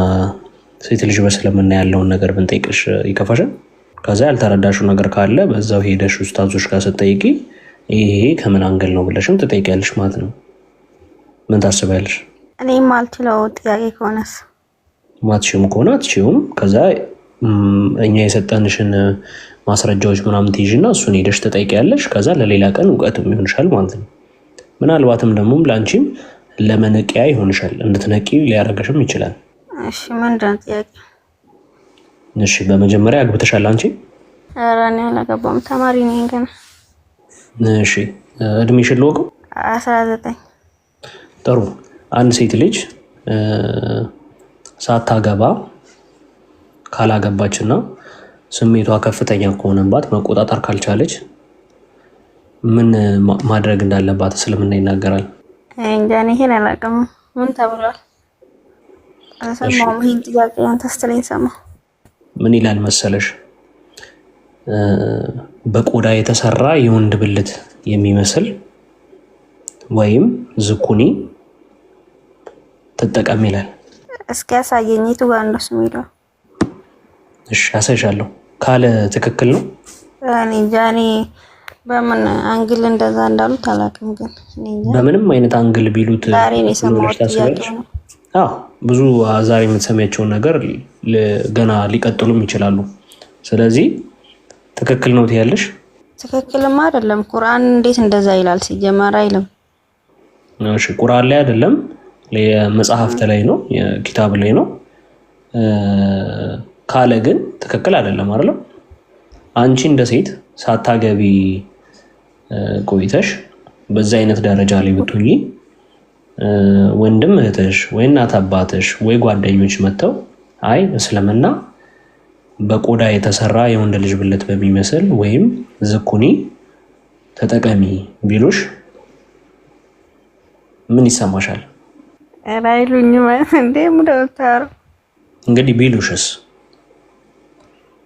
ሴት ልጅ በእስልምና ያለውን ነገር ብንጠይቅሽ ይከፋሻል? ከዛ ያልተረዳሽው ነገር ካለ በዛው ሄደሽ ኡስታዞች ጋር ስትጠይቂ ይሄ ከምን አንገል ነው ብለሽም ትጠይቂያለሽ ማለት ነው። ምን ታስቢያለሽ? እኔም አልችለው ጥያቄ ከሆነስ ማትሽም ከሆነ አትችይውም። ከዛ እኛ የሰጠንሽን ማስረጃዎች ምናምን ትይዥና እሱን ሄደሽ ትጠይቂያለሽ። ከዛ ለሌላ ቀን እውቀትም ይሆንሻል ማለት ነው። ምናልባትም ደግሞ ለአንቺም ለመነቂያ ይሆንሻል፣ እንድትነቂ ሊያደርግሽም ይችላል። እሺ ምንድን ነው ጥያቄ? እሺ በመጀመሪያ አግብተሻል አንቺ? ኧረ እኔ አላገባሁም፣ ተማሪ ነኝ ገና። እሺ እድሜሽን ልወቀው? 19 ጥሩ። አንድ ሴት ልጅ ሳታገባ ካላገባችና ስሜቷ ከፍተኛ ከሆነባት መቆጣጠር ካልቻለች ምን ማድረግ እንዳለባት እስልምና ይናገራል? እንጃ እኔ ይሄን አላውቅም። ምን ተብሏል? አልሰማሁም። ይሄን ጥያቄ አንተ ስትለኝ ሰማሁ። ምን ይላል መሰለሽ? በቆዳ የተሰራ የወንድ ብልት የሚመስል ወይም ዝኩኒ ተጠቀም ይላል። እስኪ ያሳየኝ የቱ ጋር እንደሱ የሚለው። እሺ ያሳይሻለሁ ካለ ትክክል ነው። እኔ እንጃ እኔ በምን አንግል እንደዛ እንዳሉት አላውቅም። ግን እኔ እንጃ በምንም አይነት አንግል ቢሉት ዛሬ ነው የሰማሁት ጥያቄ ነው። ብዙ ዛሬ የምትሰሚያቸውን ነገር ገና ሊቀጥሉም ይችላሉ። ስለዚህ ትክክል ነው ትያለሽ? ትክክልም አይደለም። ቁርአን እንዴት እንደዛ ይላል? ሲጀመር አይልም። እሺ ቁርአን ላይ አይደለም የመጽሐፍት ላይ ነው፣ የኪታብ ላይ ነው ካለ ግን ትክክል አይደለም አይደል? አንቺ እንደ ሴት ሳታገቢ ቆይተሽ በዛ አይነት ደረጃ ላይ ብትሆኚ ወንድም እህትሽ ወይ እናት አባትሽ ወይ ጓደኞች መተው አይ እስልምና በቆዳ የተሰራ የወንድ ልጅ ብልት በሚመስል ወይም ዝኩኒ ተጠቀሚ ቢሉሽ ምን ይሰማሻል? አይሉኝ ማለት እንዴ ሙዳውታሩ እንግዲህ ቢሉሽስ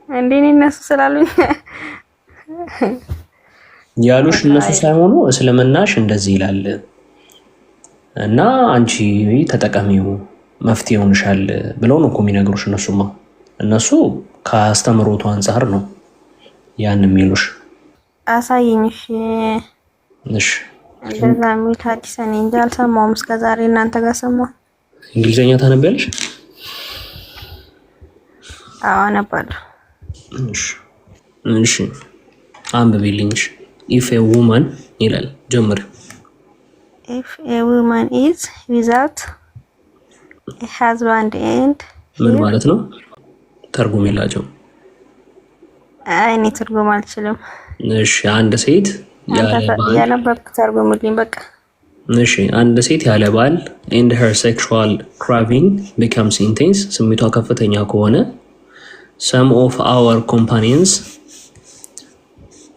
እንዴ እነሱ ስላሉኝ ያሉሽ እነሱ ሳይሆኑ እስልምናሽ እንደዚህ ይላል እና አንቺ ተጠቀሚው መፍትሄ ይሆንሻል ብለው ነው እኮ የሚነግሩሽ። እነሱ ከአስተምሮቱ አንፃር ነው ያን የሚሉሽ። አሳየኝ። እሺ እንደዛ የሚል ሐዲስ እኔ እንጃ አልሰማሁም እስከዛሬ። እናንተ ጋር ሰማሁ። እንግሊዘኛ ታነቢያለሽ? አዎ አነባለሁ። እሺ አንብቢልኝ። ኢፍ ኤ ውማን ይላል ጀምር። If a woman is without a husband and ምን ማለት ነው? ተርጉም ይላቸው። እኔ ትርጉም አልችልም። እሺ አንድ ሴት ያነበብክ ተርጉምልኝ በቃ። እሺ አንድ ሴት ያለ ባል and her sexual craving becomes intense ስሜቷ ከፍተኛ ከሆነ some of our companions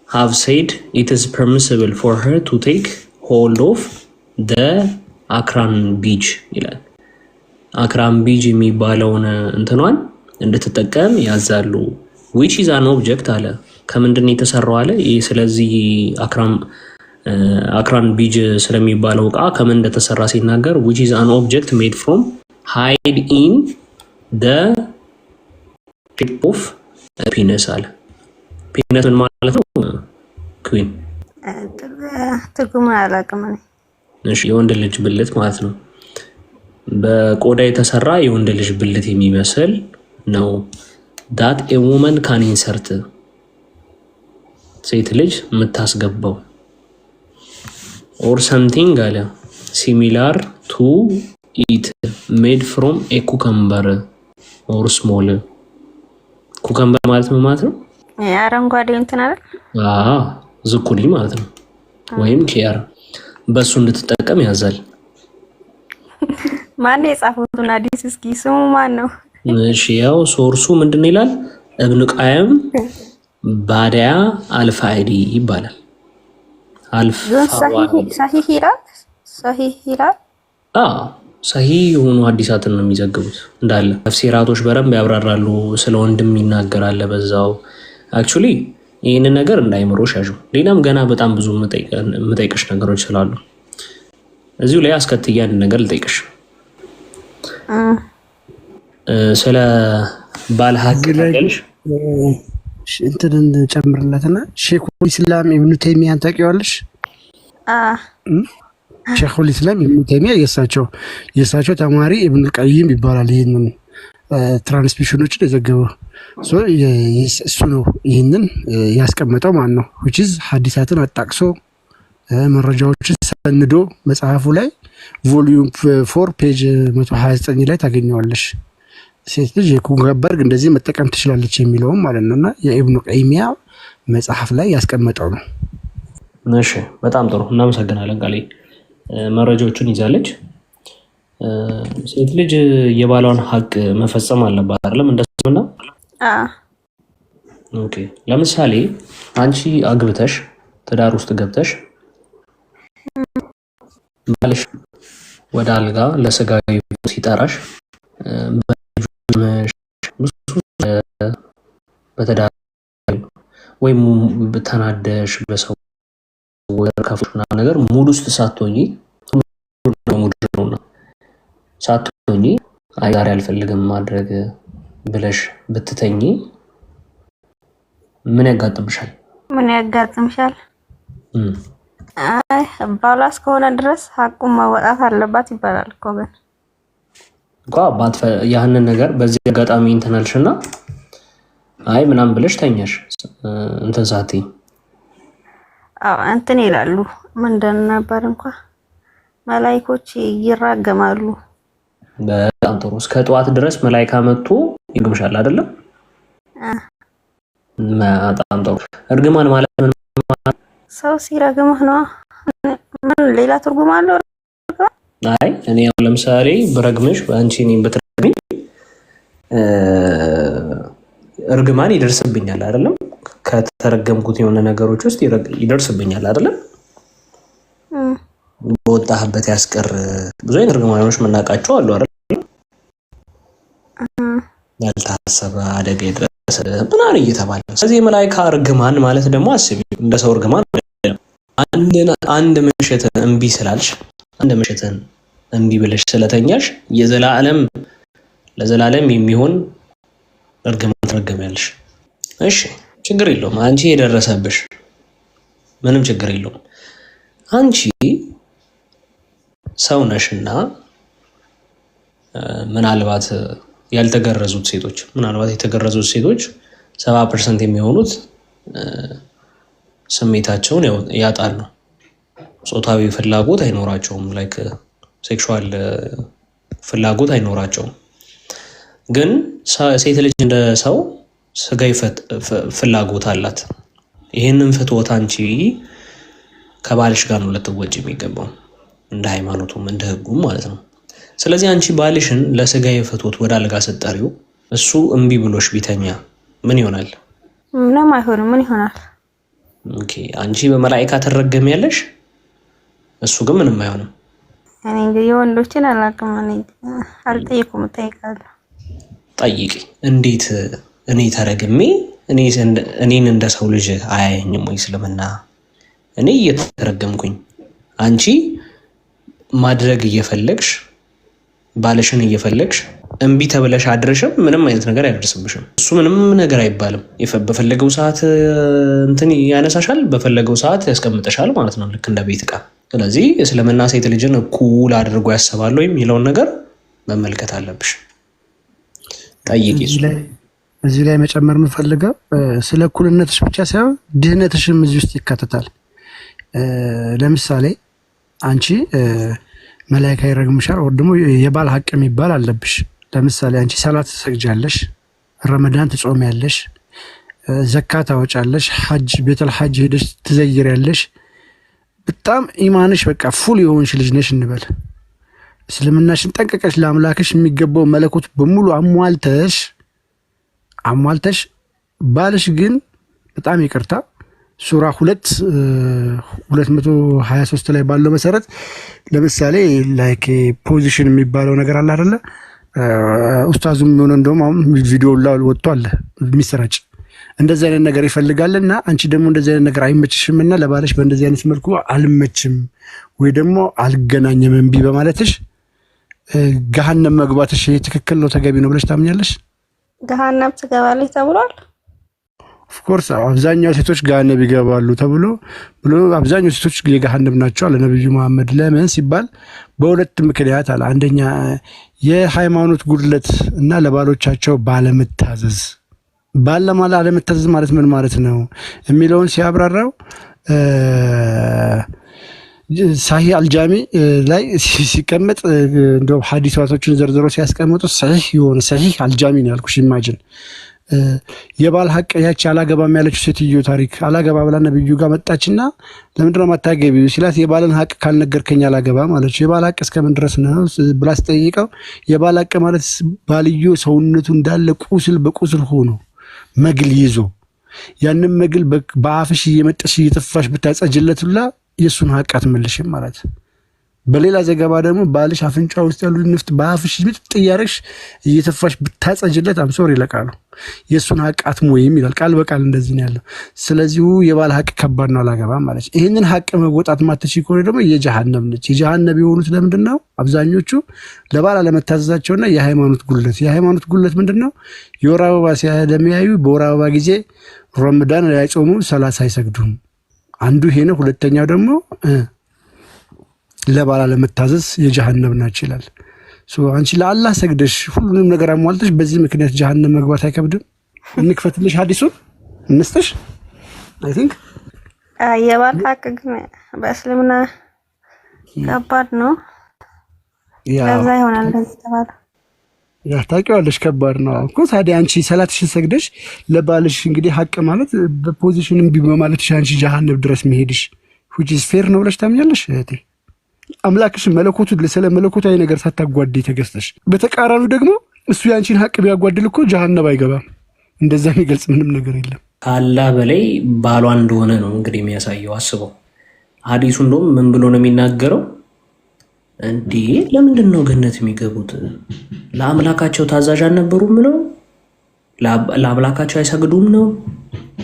have said it is permissible for her to take hold of the akran beach ይላል። አክራን ቢጅ የሚባለውን እንትኗን እንድትጠቀም ያዛሉ። which is an object አለ። ከምንድን ነው የተሰራው አለ። ስለዚህ አክራን ቢጅ ስለሚባለው እቃ ከምን እንደተሰራ ሲናገር which is an object made from hide in the shape of a penis አለ። ፒነስ ምን ማለት ነው? ኩዊን ትርጉሙን አላውቅም እኔ። እሺ የወንድ ልጅ ብልት ማለት ነው። በቆዳ የተሰራ የወንድ ልጅ ብልት የሚመስል ነው። ዳት ኤ ውመን ካን ኢንሰርት ሴት ልጅ የምታስገባው ኦር ሰምቲንግ አለ ሲሚላር ቱ ኢት ሜድ ፍሮም ኤ ኩከምበር ኦር ስሞል። ኩከምበር ማለት ምን ማለት ነው? አረንጓዴ እንትን አይደል? ዝኩኒ ማለት ነው። ወይም ኪያር በሱ እንድትጠቀም ያዛል። ማን የጻፈው አዲስ? እስኪ ስሙ ማን ነው? እሺ ያው ሶርሱ ምንድን ይላል? እብኑ ቃየም ባዲያ አልፋይዲ ይባላል። ሰሂህ ይላል። ሰሂህ የሆኑ ሐዲሳትን ነው የሚዘግቡት እንዳለ። ተፍሲራቶች በደንብ ያብራራሉ። ስለ ወንድም ይናገራል በዛው። አክቹሊ ይህንን ነገር እንዳይምሮሽ ያዡ። ሌላም ገና በጣም ብዙ የምጠይቅሽ ነገሮች ስላሉ እዚሁ ላይ አስከትዬ አንድ ነገር ልጠይቅሽ። ስለ ባል ሀቅ ታውቂያለሽ? እንትን ጨምርለትና ሼኹል ኢስላም ኢብኑ ተይሚያን ታውቂዋለሽ? ሼኹል ኢስላም ኢብኑ ተይሚያ የእሳቸው ተማሪ ኢብኑ ቀይም ይባላል። ይህንን ትራንስሚሽኖችን የዘገበው እሱ ነው። ይህንን ያስቀመጠው ማን ነው? ዊችዝ ሐዲሳትን አጣቅሶ መረጃዎችን ሰንዶ መጽሐፉ ላይ ቮሊዩም 4 ፔጅ 129 ላይ ታገኘዋለሽ። ሴት ልጅ የኩከምበር እንደዚህ መጠቀም ትችላለች የሚለውም ማለት ነውና የኢብኑ ቀይሚያ መጽሐፍ ላይ ያስቀመጠው ነው። እሺ በጣም ጥሩ እናመሰግናለን። ቃሌ መረጃዎቹን ይዛለች። ሴት ልጅ የባሏን ሀቅ መፈጸም አለባት አይደለም? እንደሰምና ኦኬ። ለምሳሌ አንቺ አግብተሽ ትዳር ውስጥ ገብተሽ ባልሽ ወደ አልጋ ለስጋዊ ሲጠራሽ በትዳር ወይም ተናደሽ በሰው ከፍና ነገር ሙድ ውስጥ ሳትሆኚ አይ ዛሬ አልፈልግም ማድረግ ብለሽ ብትተኚ ምን ያጋጥምሻል? አይ ባሏ እስከሆነ ድረስ ሀቁን መወጣት አለባት ይባላል እኮ። ግን ያህንን ነገር በዚህ አጋጣሚ እንትናልሽና አይ ምናምን ብለሽ ተኛሽ እንትን ሳትይ እንትን ይላሉ። ምንድን ነበር እንኳን መላኢኮች ይራገማሉ። በጣም ጥሩ። እስከ ጠዋት ድረስ መላኢካ መጥቶ ይግምሻል አይደለም? በጣም ጥሩ። እርግማን ማለት ምን ማለት? ሰው ሲረግምህ ነው። ምን ሌላ ትርጉም አለው? አይ እኔ ለምሳሌ ብረግምሽ አንቺ እኔን ብትረግሚኝ እርግማን ይደርስብኛል አይደለም? ከተረገምኩት የሆነ ነገሮች ውስጥ ይደርስብኛል አይደለም? በወጣህበት ያስቀር ብዙ አይነት እርግማኖች የምናውቃቸው አሉ አይደል? ያልታሰበ አደጋ የደረሰ ምናምን እየተባለ ስለዚህ የመላኢካ እርግማን ማለት ደግሞ አስቢ እንደ ሰው እርግማን አንድ ምሽት እምቢ ስላልሽ አንድ ምሽትን እምቢ ብለሽ ስለተኛሽ ለዘላለም የሚሆን እርግማን ትረገሚያለሽ። እሺ ችግር የለውም። አንቺ የደረሰብሽ ምንም ችግር የለውም። አንቺ ሰው ነሽና ምናልባት ያልተገረዙት ሴቶች የተገረዙት ሴቶች 70% የሚሆኑት ስሜታቸውን ያጣሉ። ጾታዊ ፍላጎት አይኖራቸውም። ላይክ ሴክሹዋል ፍላጎት አይኖራቸውም። ግን ሴት ልጅ እንደ ሰው ስጋዊ ፍላጎት አላት። ይህንን ፍትወት አንቺ ከባልሽ ጋር ነው ልትወጪ የሚገባው እንደ ሃይማኖቱም እንደ ሕጉም ማለት ነው። ስለዚህ አንቺ ባልሽን ለስጋዊ ፍትወት ወደ አልጋ ስትጠሪው እሱ እምቢ ብሎሽ ቢተኛ ምን ይሆናል? ምንም አይሆንም። ምን ይሆናል? ኦኬ አንቺ በመላኢካ ትረገሚያለሽ፣ እሱ ግን ምንም አይሆንም። እኔ እንግዲህ የወንዶችን አላውቅም። አልጠየኩም። እጠይቃለሁ። ጠይቂ። እንዴት እኔ ተረግሜ እኔን እንደ ሰው ልጅ አያየኝም ወይ እስልምና? እኔ እየተረገምኩኝ አንቺ ማድረግ እየፈለግሽ ባልሽን እየፈለግሽ እምቢ ተብለሽ አድረሽም ምንም አይነት ነገር አይደርስብሽም። እሱ ምንም ነገር አይባልም። በፈለገው ሰዓት እንትን ያነሳሻል፣ በፈለገው ሰዓት ያስቀምጠሻል ማለት ነው። ልክ እንደ ቤት ዕቃ ስለዚህ እስልምና ሴት ልጅን እኩል አድርጎ ያስባል ወይ የሚለውን ነገር መመልከት አለብሽ። ጠይቂ። እዚህ ላይ መጨመር የምፈልገው ስለ እኩልነትሽ ብቻ ሳይሆን ድህነትሽም እዚህ ውስጥ ይካተታል። ለምሳሌ አንቺ መላእክት ይረግምሻል፣ ወይ ደግሞ የባል ሀቅ የሚባል አለብሽ። ለምሳሌ አንቺ ሰላት ትሰግጃለሽ፣ ረመዳን ትጾሚያለሽ፣ ዘካ ታወጫለሽ፣ ሐጅ ቤተል ሐጅ ሄደሽ ትዘይሪያለሽ። በጣም ኢማንሽ በቃ ፉል የሆንሽ ልጅ ነሽ እንበል። እስልምናሽን ጠንቀቀሽ ለአምላክሽ የሚገባው መለኮት በሙሉ አሟልተሽ ባልሽ ግን በጣም ይቅርታ ሱራ 223 ላይ ባለው መሰረት ለምሳሌ ላይክ ፖዚሽን የሚባለው ነገር አለ አይደለ? ኡስታዙም ሆነ እንደውም አሁን ቪዲዮ ላይ ወጥቷል የሚሰራጭ እንደዚህ አይነት ነገር ይፈልጋልና አንቺ ደግሞ እንደዚህ አይነት ነገር አይመችሽምና ለባልሽ በእንደዚህ አይነት መልኩ አልመችም ወይ ደግሞ አልገናኝም እምቢ በማለትሽ ገሃነም መግባትሽ ትክክል ነው ተገቢ ነው ብለሽ ታምኛለሽ? ገሃነም ትገባለች ተብሏል። ኦፍኮርስ አብዛኛው ሴቶች ገሃነም ይገባሉ ተብሎ አብዛኛው ሴቶች የገሃነም ናቸው አለ ነብዩ መሐመድ። ለምን ሲባል በሁለት ምክንያት አለ። አንደኛ የሃይማኖት ጉድለት እና ለባሎቻቸው ባለመታዘዝ። ባለማላ አለመታዘዝ ማለት ምን ማለት ነው የሚለውን ሲያብራራው ሳሂህ አልጃሚ ላይ ሲቀመጥ እንደው ሐዲሳቶችን ዘርዝሮ ሲያስቀምጡ ሳሂህ አልጃሚ ነው ያልኩሽ። ኢማጂን የባል ሀቅ ያቺ አላገባም ያለችው ሴትዮ ታሪክ አላገባ ብላ ነብዩ ጋር መጣችና ለምንድነው ማታገቢው ሲላት የባልን ሀቅ ካልነገርከኝ አላገባም አለች። የባል ሀቅ እስከምን ድረስ ነው ብላ ስጠይቀው የባል ሀቅ ማለት ባልዮ ሰውነቱ እንዳለ ቁስል በቁስል ሆኖ መግል ይዞ ያንን መግል በአፍሽ እየመጠሽ እየተፋሽ ብታጸጅለትላ የሱን ሀቅ አትመልሽም ማለት። በሌላ ዘገባ ደግሞ ባልሽ አፍንጫ ውስጥ ያሉ ንፍጥ በአፍሽ ምጥጥ እያረግሽ እየተፋሽ ብታጸጅለት አምሶር ይለቃሉ የሱን ሀቅ አትሞይም ይላል። ቃል በቃል እንደዚህ ነው ያለው። ስለዚህ የባል ሀቅ ከባድ ነው አላገባም ማለት። ይሄንን ሀቅ መወጣት ማትችይ ከሆነ ደግሞ የጀሃነም ነች። የጀሃነም የሆኑት ለምንድን ነው? አብዛኞቹ ለባል አለመታዘዛቸውና የሃይማኖት ጉድለት ምንድን ነው? የወር አበባ ሲያደሚያዩ በወር አበባ ጊዜ ረመዳን ላይ ጾሙ 30 አይሰግዱም። አንዱ ይሄ ነው። ሁለተኛው ደግሞ ለባል አለመታዘዝ የጀሃነም ናቸው ይላል። አንቺ ለአላህ ሰግደሽ ሁሉንም ነገር አሟልተሽ በዚህ ምክንያት ጀሃነም መግባት አይከብድም? እንክፈትልሽ ሐዲሱን እንስጥሽ። አይ ቲንክ የባል ሀቅ ግን በእስልምና ከባድ ነው። ለዛ ይሆናል እንደዚህ ተባለ። ያ ታውቂዋለሽ፣ ከባድ ነው እኮ። ታዲያ አንቺ ሰላትሽን ሰግደሽ ለባልሽ እንግዲህ ሀቅ ማለት በፖዚሽን እምቢ በማለትሽ አንቺ ጀሃነም ድረስ መሄድሽ which is fair ነው ብለሽ ታምኛለሽ እህቴ? አምላክሽ መለኮቱ ለሰለ መለኮታዊ ነገር ሳታጓድ ተገዝተሽ፣ በተቃራኒው ደግሞ እሱ ያንቺን ሀቅ ቢያጓድል እኮ ጀሃነም አይገባም። እንደዛ የሚገልጽ ምንም ነገር የለም። ከአላህ በላይ ባሏ እንደሆነ ነው እንግዲህ የሚያሳየው። አስበው ሐዲሱ እንደውም ምን ብሎ ነው የሚናገረው? እንዴ ለምንድን ነው ገነት የሚገቡት? ለአምላካቸው ታዛዥ አልነበሩም ነው? ለአምላካቸው አይሰግዱም ነው?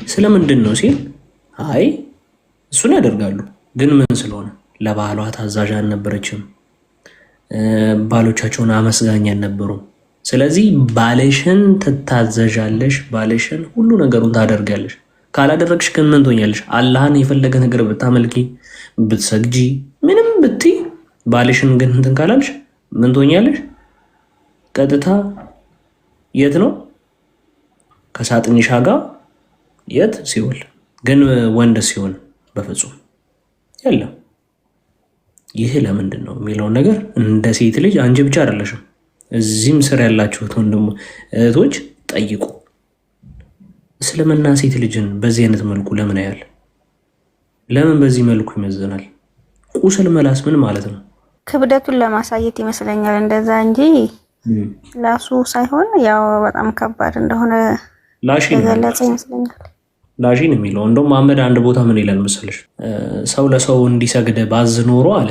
ስለምንድን ነው ሲል አይ እሱን ያደርጋሉ፣ ግን ምን ስለሆነ ለባሏ ታዛዥ አልነበረችም፣ ባሎቻቸውን አመስጋኝ አልነበሩም። ስለዚህ ባልሽን ትታዘዣለሽ፣ ባልሽን ሁሉ ነገሩን ታደርጋለሽ። ካላደረግሽ ግን ምን ትሆኛለሽ? አላህን የፈለገ ነገር ብታመልኪ ብትሰግጂ ምንም ብትይ ባልሽን ግን እንትን ካላልሽ ምን ትሆኛለሽ? ቀጥታ የት ነው ከሳጥንሻ ጋር የት ሲወል። ግን ወንድ ሲሆን በፍጹም የለም። ይህ ለምንድን ነው የሚለውን ነገር እንደ ሴት ልጅ አንቺ ብቻ አይደለሽም፣ እዚህም ስር ያላችሁት ወንድም እህቶች ጠይቁ። እስልምና ሴት ልጅን በዚህ አይነት መልኩ ለምን ያያል? ለምን በዚህ መልኩ ይመዘናል? ቁስል መላስ ምን ማለት ነው? ክብደቱን ለማሳየት ይመስለኛል እንደዛ እንጂ ላሱ ሳይሆን ያው በጣም ከባድ እንደሆነ የገለጸ ይመስለኛል። ላሺን የሚለው እንደውም መሐመድ አንድ ቦታ ምን ይላል መሰለሽ? ሰው ለሰው እንዲሰግድ ባዝ ኖሮ አለ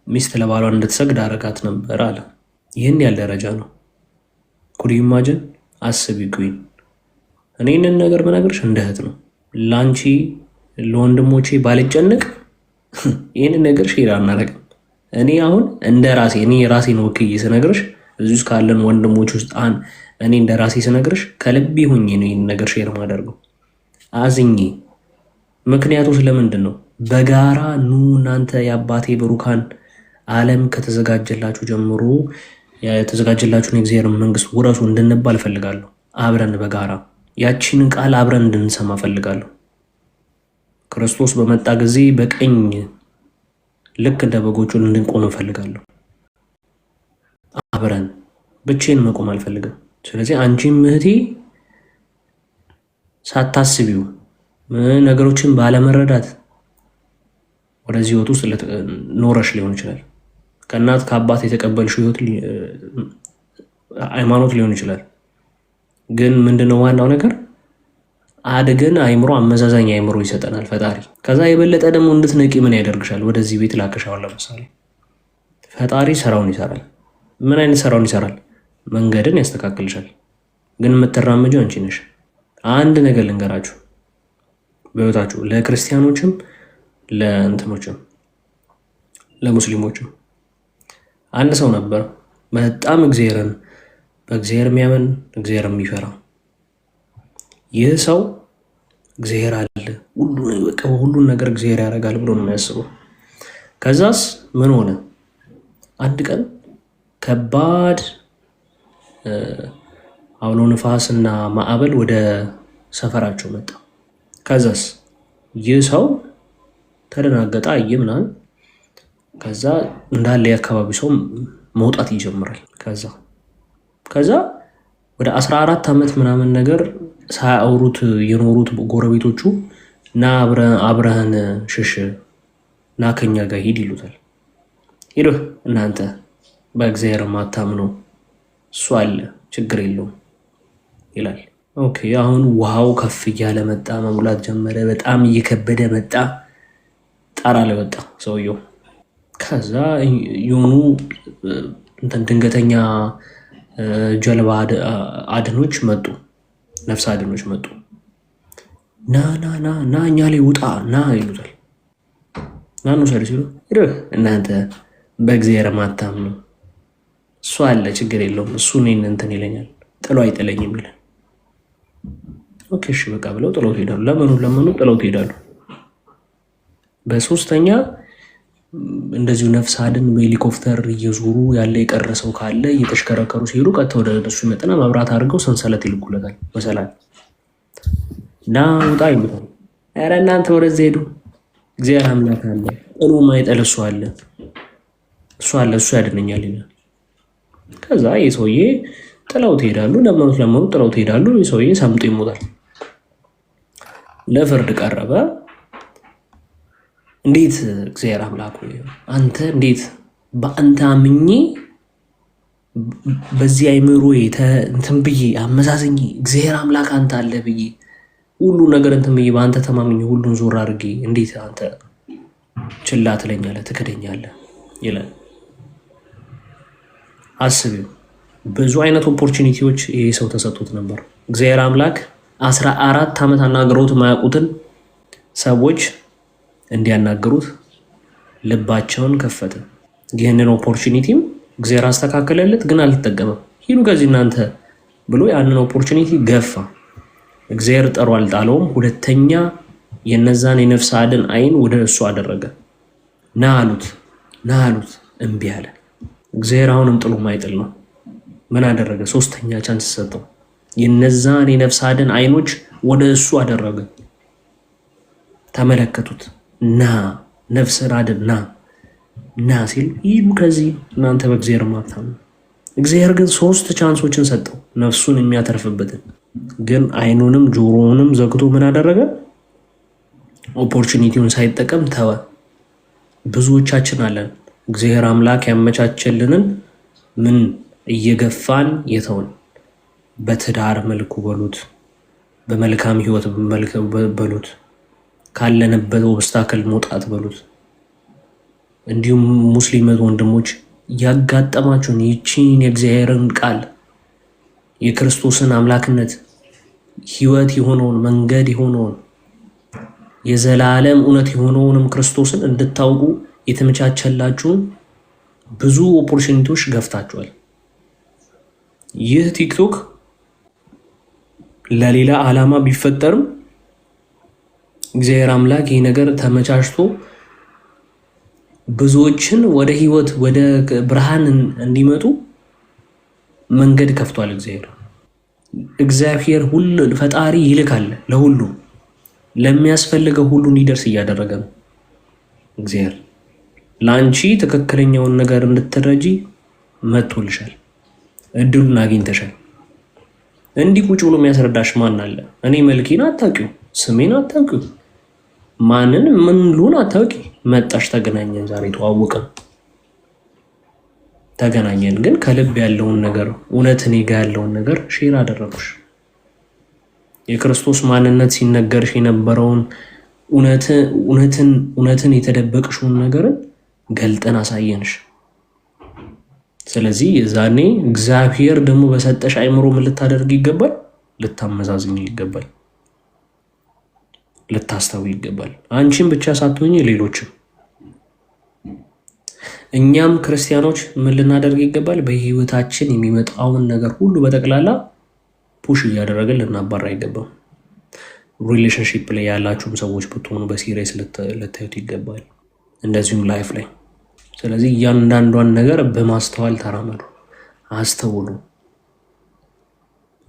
ሚስት ለባሏን እንድትሰግድ አረጋት ነበር አለ። ይህን ያህል ደረጃ ነው። ኩድ ኢማጅን አስቢ ኩኝ። እኔ ይህንን ነገር ብነግርሽ እንደ እህት ነው። ለአንቺ ለወንድሞቼ ባልጨንቅ ይህንን ነገር ሼር አናረግም። እኔ አሁን እንደ ራሴ እኔ ራሴን ወክዬ ስነግርሽ እዚህ ውስጥ ካለን ወንድሞች ውስጥ እኔ እንደ ራሴ ስነግርሽ ከልቤ ሆኜ ነው ይህን ነገር ሼር ማደርገው። አዝኜ ምክንያቱ ስለምንድን ነው? በጋራ ኑ እናንተ የአባቴ ብሩካን ዓለም ከተዘጋጀላችሁ ጀምሮ የተዘጋጀላችሁን የእግዚአብሔር መንግስት ውረሱ እንድንባል እፈልጋለሁ። አብረን በጋራ ያቺን ቃል አብረን እንድንሰማ እፈልጋለሁ። ክርስቶስ በመጣ ጊዜ በቀኝ ልክ እንደ በጎቹ እንድንቆም እፈልጋለሁ። አብረን ብቻዬን መቆም አልፈልግም። ስለዚህ አንቺም እህቴ ሳታስቢው ነገሮችን ባለመረዳት ወደዚህ ህይወት ውስጥ ኖረሽ ሊሆን ይችላል። ከእናት ከአባት የተቀበልሽው ህይወት ሃይማኖት ሊሆን ይችላል። ግን ምንድነው ዋናው ነገር? አድገን አይምሮ አመዛዛኝ አይምሮ ይሰጠናል ፈጣሪ። ከዛ የበለጠ ደግሞ እንድትነቂ ምን ያደርግሻል? ወደዚህ ቤት ላከሻው። ለምሳሌ ፈጣሪ ስራውን ይሰራል። ምን አይነት ስራውን ይሰራል? መንገድን ያስተካክልሻል። ግን የምትራመጂው አንቺ ነሽ። አንድ ነገር ልንገራችሁ በህይወታችሁ፣ ለክርስቲያኖችም ለእንትኖችም ለሙስሊሞችም። አንድ ሰው ነበር በጣም በእግዚአብሔር የሚያምን እግዚአብሔር የሚፈራ። ይህ ሰው እግዚአብሔር አለ ሁሉን ነገር እግዚአብሔር ያደርጋል ብሎ ነው የሚያስበው። ከዛስ ምን ሆነ? አንድ ቀን ከባድ አውሎ ነፋስና ማዕበል ወደ ሰፈራቸው መጣ። ከዛስ ይህ ሰው ተደናገጠ፣ አየ ምናምን። ከዛ እንዳለ የአካባቢ ሰው መውጣት ይጀምራል። ከዛ ወደ 14 ዓመት ምናምን ነገር ሳያወሩት የኖሩት ጎረቤቶቹ ና አብረህን ሽሽ፣ ና ከኛ ጋር ሂድ ይሉታል። ሂዶ እናንተ በእግዚአብሔር ማታምኑ እሱ አለ ችግር የለውም ይላል። ኦኬ አሁን ውሃው ከፍ እያለ መጣ፣ መሙላት ጀመረ። በጣም እየከበደ መጣ። ጣራ ላይ ወጣ ሰውየው። ከዛ የሆኑ ድንገተኛ ጀልባ አድኖች መጡ፣ ነፍስ አድኖች መጡ። ና እኛ ላይ ውጣ ና ይሉታል። ና እንውሰድ ሲሉ እናንተ በእግዚአብሔር ማታምኑ እሱ አለ ችግር የለውም እሱ እኔን እንትን ይለኛል ጥሎ አይጥለኝም ይላል። ኦኬ እሺ በቃ ብለው ጥለው ይሄዳሉ። ለምኑ ጥለው ይሄዳሉ። በሶስተኛ እንደዚሁ ነፍስ አድን በሄሊኮፕተር እየዞሩ ያለ የቀረሰው ካለ እየተሽከረከሩ ሲሄዱ ቀጥታ ወደ እነሱ ይመጣና መብራት አድርገው ሰንሰለት ይልኩለታል። መሰላል ና ውጣ ይሉታል። ኧረ እናንተ ወደዚህ ሄዱ፣ እግዚአብሔር አምላክ አለ ጥሎ ማይጠል እሱ አለ እሱ ያድነኛል ይላል። ከዛ ይህ ሰውዬ ጥለው ትሄዳሉ። ለመኑ ጥለው ትሄዳሉ። ይህ ሰውዬ ሰምጦ ይሞታል። ለፍርድ ቀረበ። እንዴት እግዚአብሔር አምላክ ሆይ አንተ እንዴት በአንተ አምኜ በዚህ አይምሮ እንትን ብዬ አመዛዝኜ እግዚአብሔር አምላክ አንተ አለ ብዬ ሁሉ ነገር እንትን ብዬ በአንተ ተማምኜ ሁሉን ዞር አድርጌ እንዴት አንተ ችላ ትለኛለህ ትክደኛለህ ይላል። አስቢው፣ ብዙ አይነት ኦፖርቹኒቲዎች ይሄ ሰው ተሰጥቶት ነበር። እግዚአብሔር አምላክ 14 ዓመት አናግረውት ማያውቁትን ሰዎች እንዲያናግሩት ልባቸውን ከፈተ። ይህንን ኦፖርቹኒቲም እግዚአብሔር አስተካከለለት፣ ግን አልተጠቀመም። ሂዱ ከዚህ እናንተ ብሎ ያንን ኦፖርቹኒቲ ገፋ። እግዚአብሔር ጠሩ አልጣለውም። ሁለተኛ የነዛን የነፍስ አድን አይን ወደ እሱ አደረገ። ና አሉት እምቢ አለ። እግዚአብሔር አሁንም ጥሎ ማይጥል ነው። ምን አደረገ? ሶስተኛ ቻንስ ሰጠው። የነዛን የነፍስ አድን አይኖች ወደ እሱ አደረገ። ተመለከቱት። ና ነፍስን አድን ና ሲል ሂዱ ከዚህ እናንተ በእግዚአብሔር ማታምኑ። እግዚአብሔር ግን 3 ቻንሶችን ሰጠው ነፍሱን የሚያተርፍበትን። ግን አይኑንም ጆሮውንም ዘግቶ ምን አደረገ? ኦፖርቹኒቲውን ሳይጠቀም ተወ። ብዙዎቻችን አለን እግዚአብሔር አምላክ ያመቻቸልንን ምን እየገፋን የተውን፣ በትዳር መልኩ በሉት፣ በመልካም ህይወት በሉት፣ ካለንበት ኦብስታክል መውጣት በሉት። እንዲሁም ሙስሊም ወንድሞች ያጋጠማችሁን ይቺን የእግዚአብሔርን ቃል የክርስቶስን አምላክነት ህይወት የሆነውን መንገድ የሆነውን የዘላለም እውነት የሆነውንም ክርስቶስን እንድታውቁ የተመቻቸላችሁን ብዙ ኦፖርቹኒቲዎች ገፍታችኋል። ይህ ቲክቶክ ለሌላ ዓላማ ቢፈጠርም እግዚአብሔር አምላክ ይህ ነገር ተመቻችቶ ብዙዎችን ወደ ህይወት ወደ ብርሃን እንዲመጡ መንገድ ከፍቷል። እግዚአብሔር ሁሉ ፈጣሪ ይልካል ለሁሉ ለሚያስፈልገው ሁሉ እንዲደርስ እያደረገ ነው። እግዚአብሔር ላንቺ ትክክለኛውን ነገር እንድትረጂ መጥቶልሻል። እድሉን አግኝተሻል። እንዲህ ቁጭ ብሎ የሚያስረዳሽ ማን አለ? እኔ መልኬን አታውቂው፣ ስሜን አታውቂው፣ ማንን ምን ልሁን አታውቂ። መጣሽ፣ ተገናኘን፣ ዛሬ ተዋወቅን፣ ተገናኘን። ግን ከልብ ያለውን ነገር እውነት እኔ ጋ ያለውን ነገር ሼር አደረኩሽ። የክርስቶስ ማንነት ሲነገርሽ የነበረውን እውነትን የተደበቅሽውን ነገርን ገልጠን አሳየንሽ። ስለዚህ የዛኔ እግዚአብሔር ደግሞ በሰጠሽ አይምሮ ምን ልታደርግ ይገባል? ልታመዛዝኝ ይገባል፣ ልታስተው ይገባል። አንቺን ብቻ ሳትሆኚ ሌሎችም። እኛም ክርስቲያኖች ምን ልናደርግ ይገባል? በህይወታችን የሚመጣውን ነገር ሁሉ በጠቅላላ ፑሽ እያደረገን ልናባራ አይገባም። ሪሌሽንሺፕ ላይ ያላችሁም ሰዎች ብትሆኑ በሲሪየስ ልታዩት ይገባል፣ እንደዚሁም ላይፍ ላይ። ስለዚህ እያንዳንዷን ነገር በማስተዋል ተራመዱ፣ አስተውሉ፣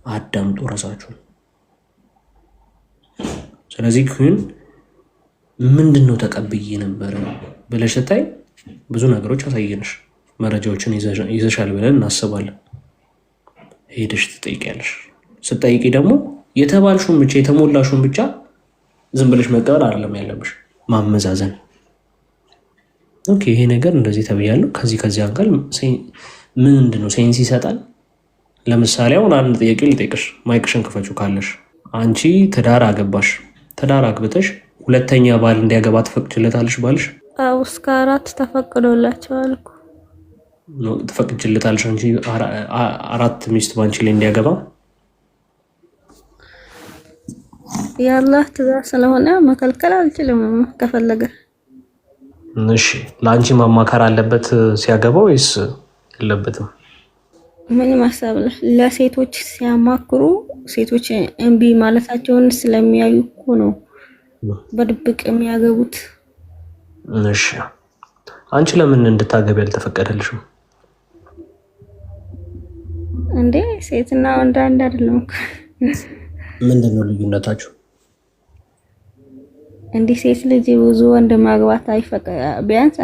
አዳምጡ ራሳችሁን። ስለዚህ ግን ምንድነው ተቀብዬ ነበረ ብለሽ ስታይ ብዙ ነገሮች አሳየንሽ፣ መረጃዎችን ይዘሻል ብለን እናስባለን። ሄደሽ ትጠይቂያለሽ። ስትጠይቂ ደግሞ የተባልሽውን ብቻ የተሞላሽውን ብቻ ዝም ብለሽ መቀበል አይደለም ያለብሽ፣ ማመዛዘን። ኦኬ ይሄ ነገር እንደዚህ ተብያለሁ፣ ከዚህ አንቀል ምንድነው ሴንስ ይሰጣል። ለምሳሌ አሁን አንድ ጥያቄ ልጠይቅሽ፣ ማይክሽን ክፈቹ ካለሽ። አንቺ ትዳር አገባሽ፣ ትዳር አግብተሽ ሁለተኛ ባል እንዲያገባ ትፈቅጅለታለሽ? ባልሽ አው እስከ 4 ተፈቅዶላቸዋል እኮ ነው። ትፈቅጅለታለሽ አንቺ 4 ሚስት ባንቺ ላይ እንዲያገባ? የአላህ ትእዛዝ ስለሆነ መከልከል አልችልም ከፈለገ። እሺ ለአንቺ ማማከር አለበት ሲያገባ ወይስ የለበትም? ምን ማሰብለ ለሴቶች ሲያማክሩ ሴቶች እምቢ ማለታቸውን ስለሚያዩ እኮ ነው በድብቅ የሚያገቡት። እሺ አንቺ ለምን እንድታገቢ ያልተፈቀደልሽም እንዴ? ሴትና ወንድ አንድ አይደለም። ምንድነው ልዩነታችሁ? እንዴ ሴት ልጅ ብዙ ወንድ ማግባት ቢያንስ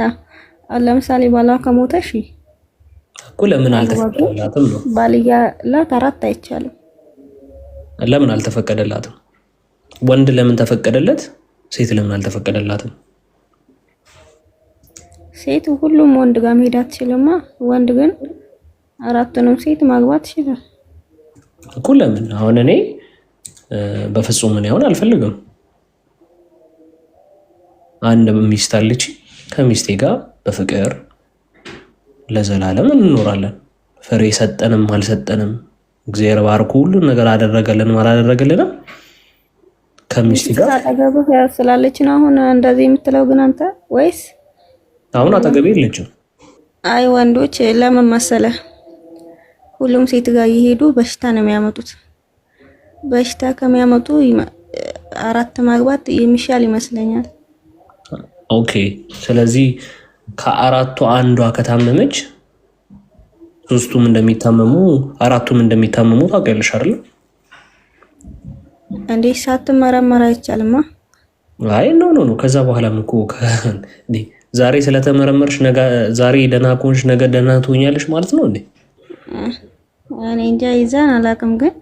ለምሳሌ ባሏ ከሞተ እሺ እኮ ለምን አልተፈቀደላትም ነው? ባልያላት 4 አይቻልም። ለምን አልተፈቀደላትም? ወንድ ለምን ተፈቀደለት? ሴት ለምን አልተፈቀደላትም? ሴት ሁሉም ወንድ ጋር መሄድ አትችልማ። ወንድ ግን 4ቱንም ሴት ማግባት ይችላል እኮ። ለምን? አሁን እኔ በፍጹም ምን ያውን አልፈልግም። አንድ ሚስት አለች፣ ከሚስቴ ጋር በፍቅር ለዘላለም እንኖራለን። ፍሬ ሰጠንም አልሰጠንም እግዚአብሔር ባርኩ ሁሉን ነገር አደረገልንም አላደረገልንም ከሚስቴ ጋር አጠገብህ ስላለች ነው አሁን እንደዚህ የምትለው። ግን አንተ ወይስ አሁን አጠገቤ የለችም? አይ ወንዶች ለምን መሰለህ ሁሉም ሴት ጋር እየሄዱ በሽታ ነው የሚያመጡት። በሽታ ከሚያመጡ 4 ማግባት የሚሻል ይመስለኛል። ኦኬ ስለዚህ ከ4ቱ አንዷ ከታመመች 3ቱም እንደሚታመሙ 4ቱም እንደሚታመሙ ታውቂያለሽ አይደል? እንዴ ሳትመረመር አይቻልማ። አይ ኖ ከዛ በኋላም እኮ ዛሬ ስለተመረመርሽ ነገ ዛሬ ደህና ከሆንሽ ነገ ደህና ትሆኛለሽ ማለት ነው እንዴ? እኔ እንጃ ይዛን አላውቅም። ግን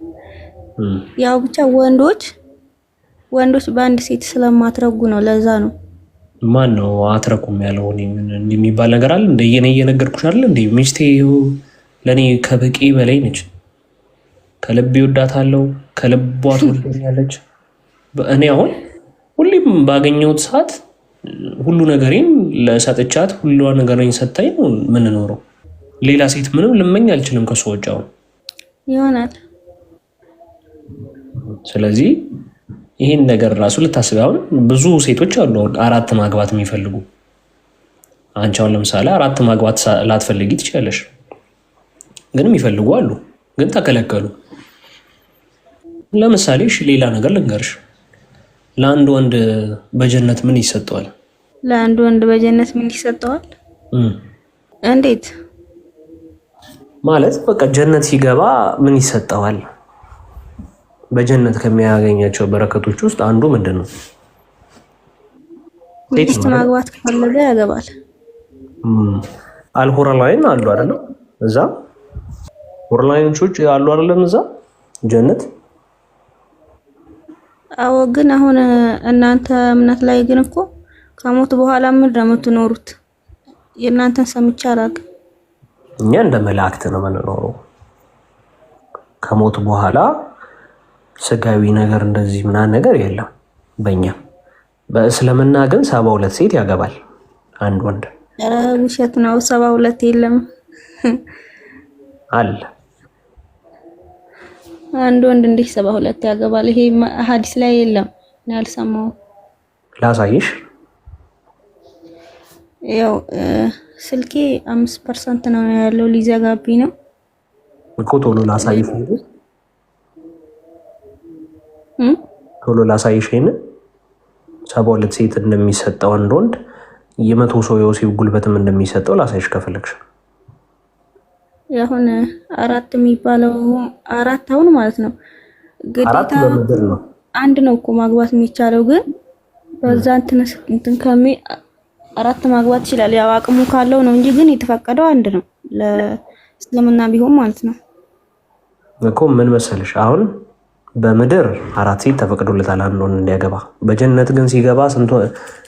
ያው ብቻ ወንዶች በአንድ ሴት ስለማትረጉ ነው። ለዛ ነው። ማን ነው አትረኩም ያለው? ምን የሚባል ነገር አለ? እንደየኔ እየነገርኩሽ አይደል እንዴ? ሚስቴ ለኔ ከበቂ በላይ ነች። ከልብ ይወዳታለሁ፣ ከልቧ ትወደኛለች። እኔ አሁን ሁሌም ባገኘሁት ሰዓት ሁሉ ነገሬን ለሰጥቻት ሁሉ ነገሬን ሰጣኝ ነው ምን ኖረው። ሌላ ሴት ምንም ልመኝ አልችልም ከሱ ውጭ አሁን ይሆናል። ስለዚህ ይሄን ነገር ራሱ ልታስብ። አሁን ብዙ ሴቶች አሉ 4 ማግባት የሚፈልጉ። አንቺ አሁን ለምሳሌ 4 ማግባት ላትፈልጊ ትችላለሽ፣ ግን የሚፈልጉ አሉ፣ ግን ተከለከሉ። ለምሳሌ እሺ ሌላ ነገር ልንገርሽ። ለአንድ ወንድ በጀነት ምን ይሰጠዋል? ለአንድ ወንድ በጀነት ምን ይሰጠዋል? እንዴት ማለት በቃ ጀነት ሲገባ ምን ይሰጠዋል? በጀነት ከሚያገኛቸው በረከቶች ውስጥ አንዱ ምንድን ነው? ሚስት ማግባት ከፈለገ ያገባል። አልሁረላይን አሉ አይደለም? እዛ ሁረላይኖች አሉ አይደለም? እዛ ጀነት። አዎ፣ ግን አሁን እናንተ እምነት ላይ ግን እኮ ከሞት በኋላ ምንድን ነው የምትኖሩት? የእናንተን ሰምቼ አላውቅም። እኛ እንደ መላእክት ነው የምንኖረው። ከሞት በኋላ ስጋዊ ነገር እንደዚህ ምናምን ነገር የለም በእኛ። በእስልምና ግን 72 ሴት ያገባል አንድ ወንድ። ውሸት ነው። 72 የለም አለ። አንድ ወንድ እንዴት 72 ያገባል? ይሄ ሐዲስ ላይ የለም። እኔ አልሰማሁም። ላሳይሽ። ያው ስልኬ 5% ነው ያለው፣ ሊዘጋብኝ ነው እኮ። ቶሎ ላሳይሽ ቶሎ ላሳይሽ። ይሄንን 72 ሴት እንደሚሰጠው አንድ ወንድ 100 ሰው የወሲብ ጉልበትም እንደሚሰጠው ላሳይሽ ከፈለግሽ። አሁን 4 የሚባለው 4 አሁን ማለት ነው ግዴታ በምድር ነው። አንድ ነው እኮ ማግባት የሚቻለው፣ ግን በዛ እንትን 4 ማግባት ይችላል። ያው አቅሙ ካለው ነው እንጂ ግን የተፈቀደው አንድ ነው ለእስልምና ቢሆን ማለት ነው እኮ። ምን መሰለሽ አሁን በምድር 4 ሴት ተፈቅዶለታል አንድ ወንድ እንዲያገባ። በጀነት ግን ሲገባ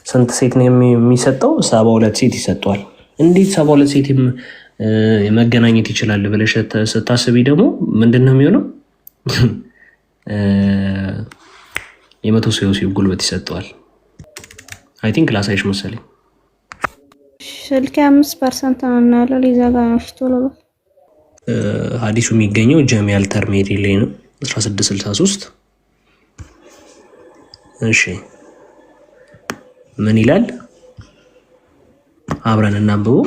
ስንት ሴት ነው የሚሰጠው? 72 ሴት ይሰጠዋል። እንዴት 72 ሴት መገናኘት ይችላል ብለሽ ስታስቢ ደግሞ ምንድን ነው የሚሆነው? 100 ሰው የወሲብ ጉልበት ይሰጠዋል። አይ ቲንክ ላሳይሽ መሰለኝ። ስልኬ 5% ነው ያለው፣ ሊዘጋ ነው። ቶሎ ሀዲሱ የሚገኘው ጀሚዓል ተርሚዚ ላይ ነው 1663። እሺ ምን ይላል? አብረን እናንብበው።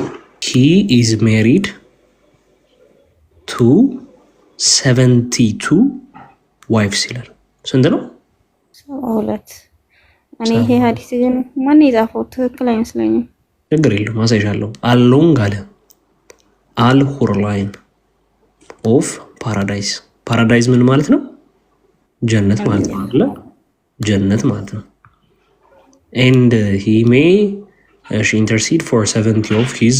he is married to 72 wives ይላል። ስንት ነው? 72። እኔ ይሄ ሀዲስ ግን ማን የጻፈው ትክክል አይመስለኝም። ችግር የለውም አሳይሻለሁ። አሎንግ አለ አልሁርላይን ኦፍ ፓራዳይስ። ፓራዳይዝ ምን ማለት ነው? ጀነት ማለት ነው አይደል? ጀነት ማለት ነው። and he may intercede for 70 of his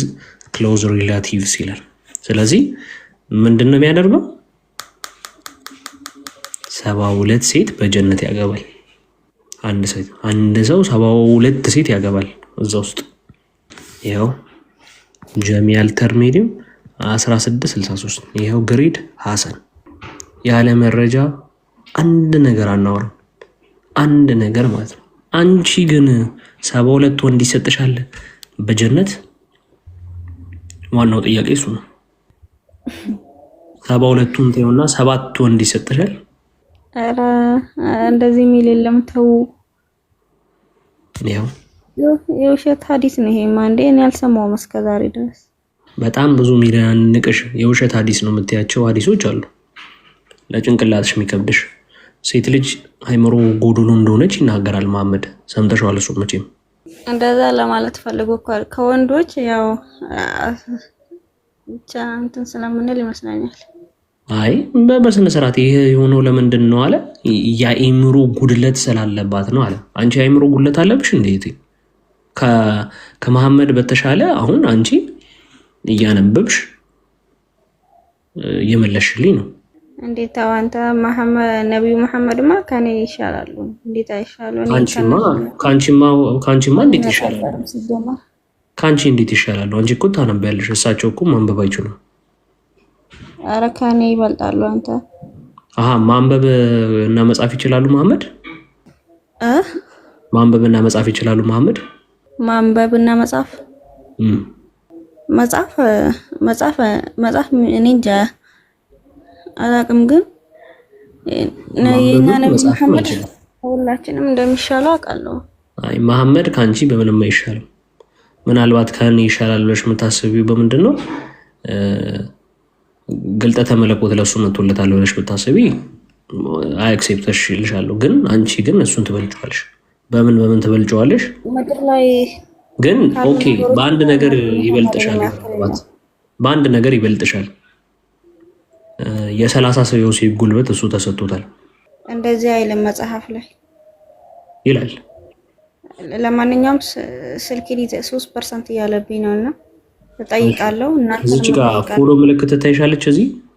close relatives ይላል። ስለዚህ ምንድነው የሚያደርገው? 72 ሴት በጀነት ያገባል። አንድ ሰው 72 ሴት ያገባል እዛ ውስጥ። ይኸው ጀሚዓል ተርሚዚ 1663። ይኸው ግሪድ ሐሰን። ያለ መረጃ አንድ ነገር አናወራም፣ አንድ ነገር ማለት ነው። አንቺ ግን 72 ወንድ ይሰጥሻል በጀነት? ዋናው ጥያቄ እሱ ነው። 72ቱን ተይውና 7 ወንድ ይሰጥሻል? ኧረ እንደዚህ የሚል የለም ተው። ይኸው የውሸት ሀዲስ ነው ይሄ። ማንዴ እኔ አልሰማሁም እስከዛሬ ድረስ። በጣም ብዙ ሚሊዮን ንቅሽ የውሸት ሀዲስ ነው የምትያቸው ሀዲሶች አሉ። ለጭንቅላትሽ የሚከብድሽ ሴት ልጅ አይምሮ ጎዶሎ እንደሆነች ይናገራል መሐመድ። ሰምተሽዋል? እሱ መቼም እንደዛ ለማለት ፈልጎ ከወንዶች ያው ብቻ እንትን ስለምንል ይመስለኛል። አይ በስነ ስርዓት ይሄ የሆነው ለምንድን ነው አለ? የአይምሮ ጉድለት ስላለባት ነው አለ። አንቺ የአይምሮ ጉድለት አለብሽ እንዴት? ከመሐመድ በተሻለ አሁን አንቺ እያነበብሽ እየመለሽልኝ ነው። እንዴት አንተ ነብዩ መሐመድማ ከኔ ይሻላሉ። እንዴት አይሻሉ? ካንቺማ እንዴት ይሻላሉ? ካንቺ እንዴት ይሻላሉ? አንቺ እኮ ታነቢያለሽ፣ እሳቸው እኮ ማንበብ አይችሉም። ኧረ ከኔ ይበልጣሉ። አንተ ማንበብ እና መጻፍ ይችላሉ መሐመድ? ማንበብ እና መጻፍ ይችላሉ መሐመድ? ማንበብ እና መጻፍ መጻፍ እኔ እንጃ አላውቅም፣ ግን የኛ ነብዩ መሐመድ ሁላችንም እንደሚሻለው አውቃለሁ። አይ መሐመድ ካንቺ በምንም አይሻልም። ምናልባት ከኔ ይሻላል ብለሽ የምታስቢው በምንድን ነው? ግልጠተ መለኮት ለሱ መጥቶለታል ብለሽ ብታስቢ አክሴፕተሽ ይልሻለሁ። ግን አንቺ ግን እሱን ትበልጪዋለሽ። በምን ትበልጪዋለሽ? ምድር ላይ ግን ኦኬ፣ በአንድ ነገር ይበልጥሻል። በአንድ ነገር ይበልጥሻል። የ30 ሰው ዮሴፍ ጉልበት እሱ ተሰጥቶታል። እንደዚህ አይልም መጽሐፍ ላይ ይላል። ለማንኛውም ስልክ 3% እያለብኝ ነውና እጠይቃለሁ። እዚች ጋር ፎሎ ምልክት ታይሻለች።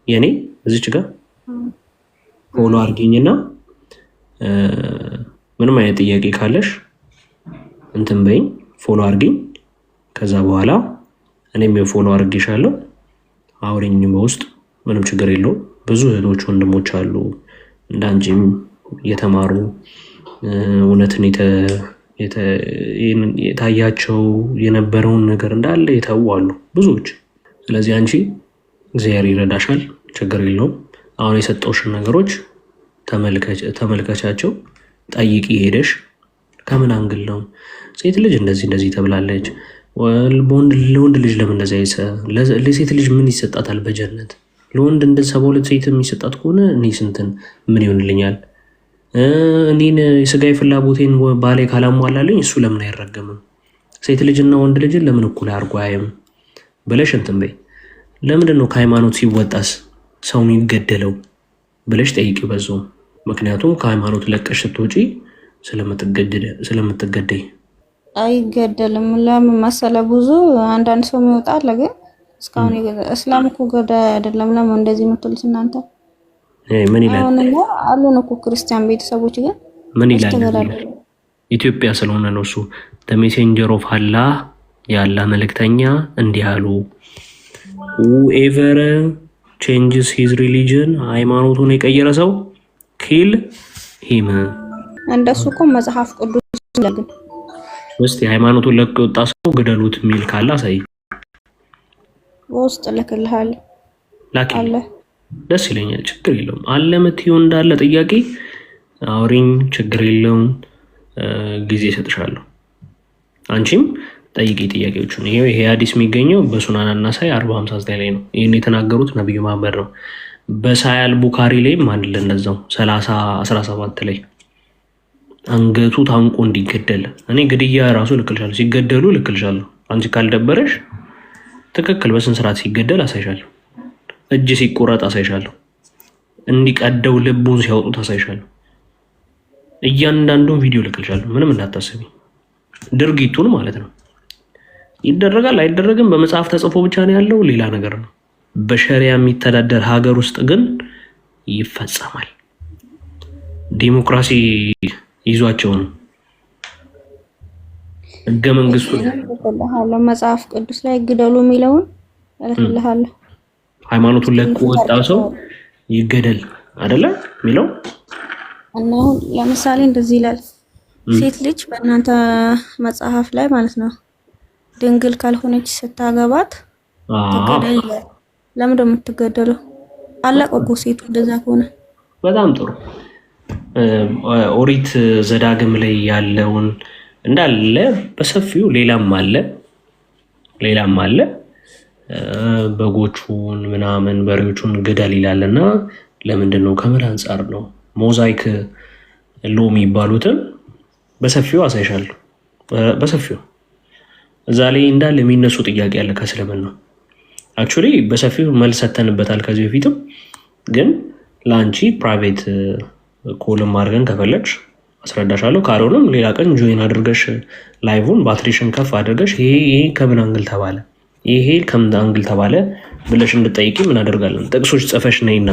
የኔ እዚች ጋር ፎሎ አድርጊኝና ምንም አይነት ጥያቄ ካለሽ እንትን በይኝ፣ ፎሎ አድርጊኝ። ከዛ በኋላ እኔም ፎሎ አድርጌሻለሁ። አውሪኝ በውስጥ ምንም ችግር የለውም። ብዙ እህቶች ወንድሞች አሉ እንዳንቺም የተማሩ እውነትን የታያቸው የነበረውን ነገር እንዳለ የተዉ አሉ ብዙዎች። ስለዚህ አንቺ እግዚአብሔር ይረዳሻል፣ ችግር የለውም። አሁን የሰጠውሽን ነገሮች ተመልከቻቸው፣ ጠይቂ ሄደሽ ከምን አንግል ነው ሴት ልጅ እንደዚህ ተብላለች፣ ለወንድ ልጅ ለምን እንደዚያ ለሴት ልጅ ምን ይሰጣታል በጀነት? ለወንድ እንደ 72 ሴት የሚሰጣት ከሆነ እኔ ስንትን ምን ይሆንልኛል? እኔን የስጋዊ ፍላጎቴን ባሌ ካላሟላልኝ እሱ ለምን አይረገምም? ሴት ልጅና ወንድ ልጅን ለምን እኩል አድርጎ አያይም ብለሽ እንትን በይ። ለምንድን ነው ከሃይማኖት ሲወጣስ ሰው የሚገደለው ብለሽ ጠይቂ በዛው። ምክንያቱም ከሃይማኖት ለቀሽ ስትወጪ ስለምትገደይ። አይገደልም። ለምን መሰለ ብዙ አንዳንድ ሰው የሚወጣ አለ። ግን እስካሁን እስላም እኮ ገዳይ አይደለም። ለምን እንደዚህ የምትሉት እናንተ? ምን ይላል? አሉን እኮ ክርስቲያን ቤተሰቦች ግን ምን ይላል? ኢትዮጵያ ስለሆነ ነው እሱ ሜሴንጀር ኦፍ አላህ የአላህ መልእክተኛ እንዲህ አሉ፣ whoever changes his religion ሃይማኖቱን የቀየረ ሰው kill him። እንደሱ እኮ መጽሐፍ ቅዱስ ለግን ውስጥ ሃይማኖቱን ለቆ የወጣ ሰው ግደሉት የሚል ካለ አሳይ። ውስጥ ልክልሃል ላኪ ደስ ይለኛል። ችግር የለውም። አለ ምትይው እንዳለ ጥያቄ አውሪኝ፣ ችግር የለውም። ጊዜ እሰጥሻለሁ። አንቺም ጠይቂ ጥያቄዎቹን። ይሄ ሐዲስ የሚገኘው በሱናን አናሳይ 4059 ላይ ነው። ይህን የተናገሩት ነብዩ መሐመድ ነው። በሳያል ቡካሪ ላይም አንድ ለነዛው 30:17 ላይ አንገቱ ታንቆ እንዲገደል እኔ ግድያ ራሱ ልክልሻለሁ። ሲገደሉ ልክልሻለሁ። አንቺ ካልደበረሽ ትክክል በስንት ስርዓት ሲገደል አሳይሻለሁ። እጅ ሲቆረጥ አሳይሻለሁ። እንዲቀደው ልቡን ሲያወጡት አሳይሻለሁ። እያንዳንዱን ቪዲዮ ልክልሻለሁ። ምንም እንዳታስቢ። ድርጊቱን ማለት ነው። ይደረጋል አይደረግም በመጽሐፍ ተጽፎ ብቻ ነው ያለው፣ ሌላ ነገር ነው። በሸሪያ የሚተዳደር ሀገር ውስጥ ግን ይፈጸማል። ዲሞክራሲ ይዟቸው ነው። ህገ መንግስቱ መጽሐፍ ቅዱስ ላይ ግደሉ የሚለውን እልክልሃለሁ። ሃይማኖቱን ለቆ ወጣ ሰው ይገደል አይደለ የሚለው። እና ለምሳሌ እንደዚህ ይላል፣ ሴት ልጅ በእናንተ መጽሐፍ ላይ ማለት ነው ድንግል ካልሆነች ስታገባት ትገደል ይላል። ለምን ደሞ የምትገደለው? አለቀ እኮ ሴቱ እንደዛ ከሆነ። በጣም ጥሩ። ኦሪት ዘዳግም ላይ ያለውን እንዳለ በሰፊው ሌላም አለ በጎቹን ምናምን በሬዎቹን ግደል ይላልና ለምንድን ነው? ከምን አንጻር ነው? ሞዛይክ ሎ የሚባሉትን በሰፊው አሳይሻለሁ። በሰፊው እዛ ላይ እንዳለ የሚነሱ ጥያቄ ያለ ከእስልምና አክቹዋሊ በሰፊው መልስ ሰተንበታል ከዚህ በፊትም። ግን ለአንቺ ፕራይቬት ኮልም አድርገን ከፈለግሽ አስረዳሻለሁ። ካልሆነም ሌላ ቀን ጆይን አድርገሽ ላይቭን ባትሪሽን ከፍ አድርገሽ ይሄ ከምን አንግል ተባለ ይሄ ከምን አንግል ተባለ ብለሽ እንድጠይቂ ምን አደርጋለን? ጥቅሶች ጽፈሽ ነይና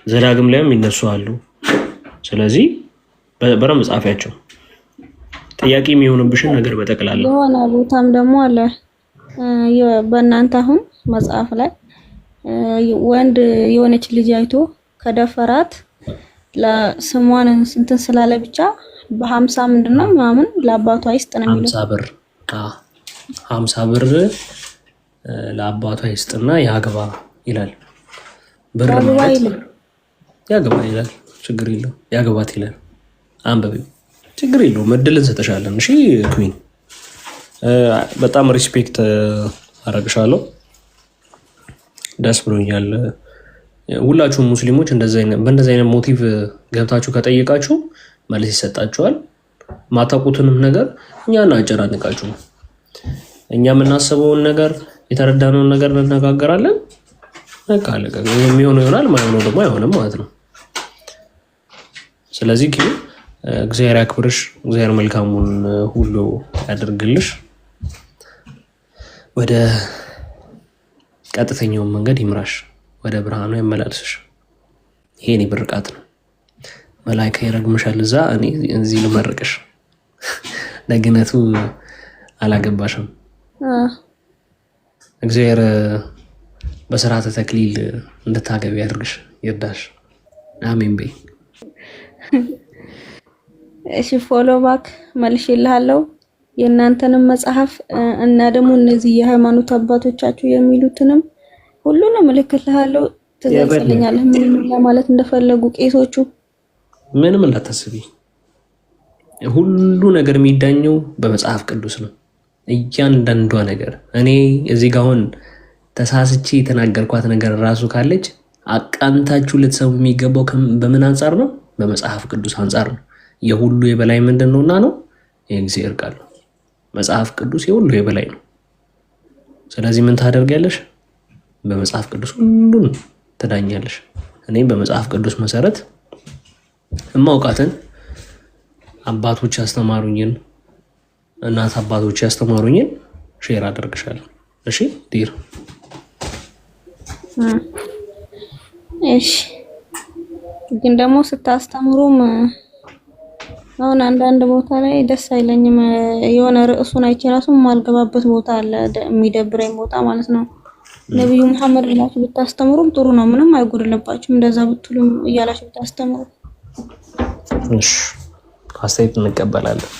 ዘዳግም ላይም ይነሱ አሉ። ስለዚህ በረም ጻፊያቸው ጥያቄ የሚሆንብሽን ነገር በጠቅላላ የሆነ ቦታም ደግሞ አለ በእናንተ አሁን መጽሐፍ ላይ ወንድ የሆነች ልጅ አይቶ ከደፈራት ለስሟን እንትን ስላለ ብቻ በ50 ምንድነው ምናምን ለአባቷ ይስጥ ነው የሚለው። 50 ብር ለአባቷ ይስጥና ያግባ ይላል። ብር ያግባ ይላል። ችግር የለው ያግባት ይላል። አንበቢ ችግር የለውም። እድል እንሰጥሻለን። እሺ ኩዊን በጣም ሪስፔክት አረግሻለሁ። ደስ ብሎኛል ሁላችሁም ሙስሊሞች በእንደዚህ አይነት ሞቲቭ ገብታችሁ ከጠየቃችሁ መልስ ይሰጣችኋል። ማታውቁትንም ነገር እኛ እናጨናንቃችሁ። እኛ የምናስበውን ነገር የተረዳነውን ነገር እንነጋገራለን። በቃ የሚሆነው ይሆናል፣ ማይሆነው ደግሞ አይሆንም ማለት ነው። ስለዚህ እግዚአብሔር ያክብርሽ፣ እግዚአብሔር መልካሙን ሁሉ ያደርግልሽ፣ ወደ ቀጥተኛውን መንገድ ይምራሽ፣ ወደ ብርሃኑ ያመላልስሽ። ይሄ ብርቃት ነው። መላእክት ይረግምሻል፣ እዛ እኔ እዚህ ልመርቅሽ። ደግነቱ አላገባሽም። እግዚአብሔር በስርዓተ ተክሊል እንድታገቢ ያድርግሽ፣ ይርዳሽ። አሜን በይ። እሺ ፎሎ ባክ መልሽልሃለሁ። የእናንተንም መጽሐፍ እና ደግሞ እነዚህ የሃይማኖት አባቶቻችሁ የሚሉትንም ሁሉንም እልክልሃለሁ። ትገልጽልኛለህ ምን ለማለት እንደፈለጉ ቄሶቹ። ምንም እንዳታስቢ፣ ሁሉ ነገር የሚዳኘው በመጽሐፍ ቅዱስ ነው። እያንዳንዷ ነገር እኔ እዚህ ጋር አሁን ተሳስቼ የተናገርኳት ነገር ራሱ ካለች አቃንታችሁ ልትሰሙ የሚገባው በምን አንጻር ነው? በመጽሐፍ ቅዱስ አንጻር ነው። የሁሉ የበላይ ምንድን ነውና ነው? የእግዚአብሔር ቃል ነው። መጽሐፍ ቅዱስ የሁሉ የበላይ ነው። ስለዚህ ምን ታደርጊያለሽ? በመጽሐፍ ቅዱስ ሁሉን ትዳኛለሽ። እኔም በመጽሐፍ ቅዱስ መሰረት እማውቃትን አባቶች ያስተማሩኝን እናት አባቶች ያስተማሩኝን ሼር አደርግሻለሁ። እሺ ዲር። እሺ ግን ደግሞ ስታስተምሩም አሁን አንዳንድ ቦታ ላይ ደስ አይለኝም። የሆነ ርዕሱን አይቼ ራሱ የማልገባበት ቦታ አለ፣ የሚደብረኝ ቦታ ማለት ነው። ነብዩ መሐመድ ብላችሁ ብታስተምሩም ጥሩ ነው፣ ምንም አይጎድልባችሁም። እንደዛ ብትሉም እያላችሁ ብታስተምሩ። እሺ አስተያየት እንቀበላለን።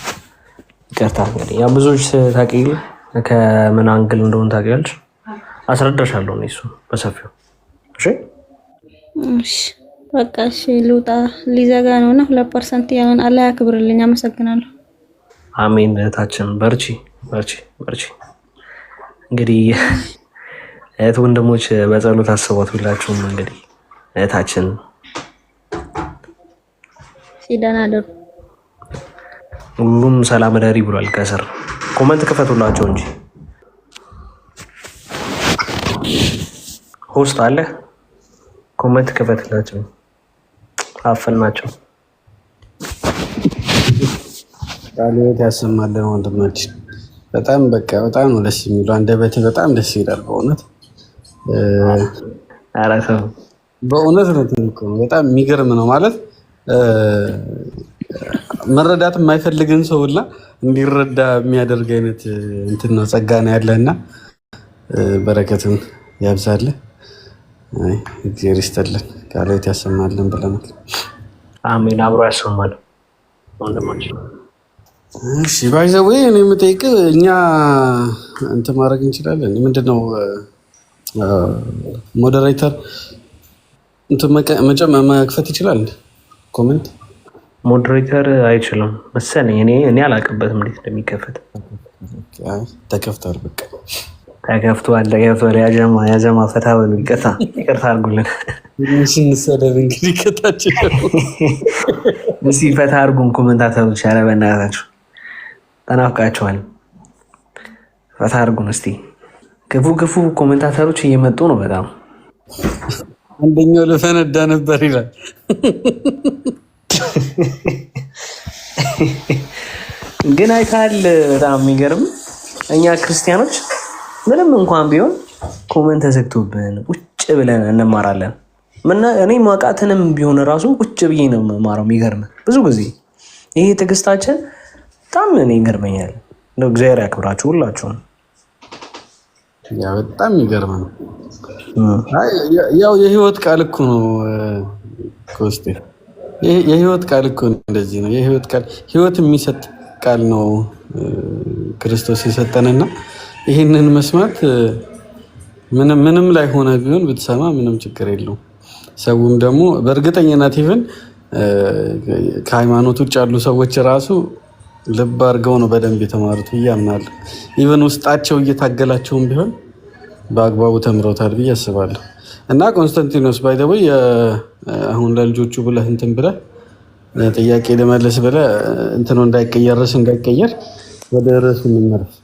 ይቅርታ እንግዲህ ያ ብዙዎች ታውቂው ከምን አንግል እንደሆነ ታውቂያለሽ። አስረዳሻለሁ ነው እሱ በሰፊው። እሺ እሺ በቃ እሺ ልውጣ፣ ሊዘጋ ነውና 2% ያለን አላህ ያክብርልኝ። አመሰግናለሁ። አሜን። እህታችን በርቺ በርቺ በርቺ። እንግዲህ እህት ወንድሞች በጸሎት አስቧት ሁላችሁም። እንግዲህ እህታችን ሲዳና ደሩ ሁሉም ሰላም ደሪ ብሏል። ከስር ኮሜንት ክፈቱላቸው እንጂ ሆስት አለ። ኮሜንት ክፈትላቸው። አፈናቸው። ቃልዎት ያሰማልን ወንድማችን። በጣም በቃ በጣም ነው ደስ የሚለው። አንደበትህ በጣም ደስ ይላል በእውነት። አራተው በእውነት ነው እኮ በጣም የሚገርም ነው ማለት መረዳት የማይፈልግን ሰው ሁላ እንዲረዳ የሚያደርግ አይነት እንትን ነው፣ ጸጋ ነው ያለህና በረከትን ያብዛልህ። እግዚአብሔር ይስጥልን፣ ቃልዎት ያሰማልን ብለናል። አሜን። አብሮ ያሰማል ወንድማችን። እሺ ባይዘው እኔ የምጠይቅህ እኛ እንትን ማድረግ እንችላለን? ምንድነው ሞዴሬተር እንትን መክፈት ይችላል? ኮሜንት ሞዴሬተር አይችልም መሰለኝ። እኔ አላውቅበትም እንዴት እንደሚከፈት። ተከፍቷል፣ በቃ ተከፍቷል። ያጀማ ፈታ በሉ። ይቅርታ አድርጉልን። ስንሰደብ እንግዲህ ከታች እስኪ ፈታ አድርጉን ኮመንታተሮች። ኧረ በእናታችሁ ተናፍቃችኋል። ፈታ አድርጉን እስኪ። ክፉ ኮመንታተሮች እየመጡ ነው በጣም። አንደኛው ልፈነዳ ነበር ይላል። ግን አይታል በጣም የሚገርም እኛ ክርስቲያኖች ምንም እንኳን ቢሆን ኮመንት ተዘግቶብን ቁጭ ብለን እንማራለን። እኔ ማውቃትንም ቢሆን ራሱ ቁጭ ብዬ ነው የምማረው። የሚገርም ብዙ ጊዜ ይሄ ትዕግስታችን በጣም እኔ ይገርመኛል። እግዚአብሔር ያክብራችሁ ሁላችሁም። ያ በጣም የሚገርም ነው። ያው የህይወት ቃል እኮ ነው ኮስቴ፣ የህይወት ቃል እኮ እንደዚህ ነው። የህይወት ቃል ህይወት የሚሰጥ ቃል ነው ክርስቶስ የሰጠንና ይህንን መስማት ምንም ላይ ሆነ ቢሆን ብትሰማ ምንም ችግር የለውም። ሰውም ደግሞ በእርግጠኝነት ይህን ከሃይማኖት ውጭ ያሉ ሰዎች ራሱ ልብ አድርገው ነው በደንብ የተማሩት ብዬ አምናለሁ። ኢቨን ውስጣቸው እየታገላቸውም ቢሆን በአግባቡ ተምረውታል ብዬ አስባለሁ። እና ኮንስታንቲኖስ ባይ ዘ ወይ አሁን ለልጆቹ ብለህ እንትን ብለህ ጥያቄ ልመልስ ብለህ እንትኑ እንዳይቀየር ወደ ርዕሱ እንመለስ።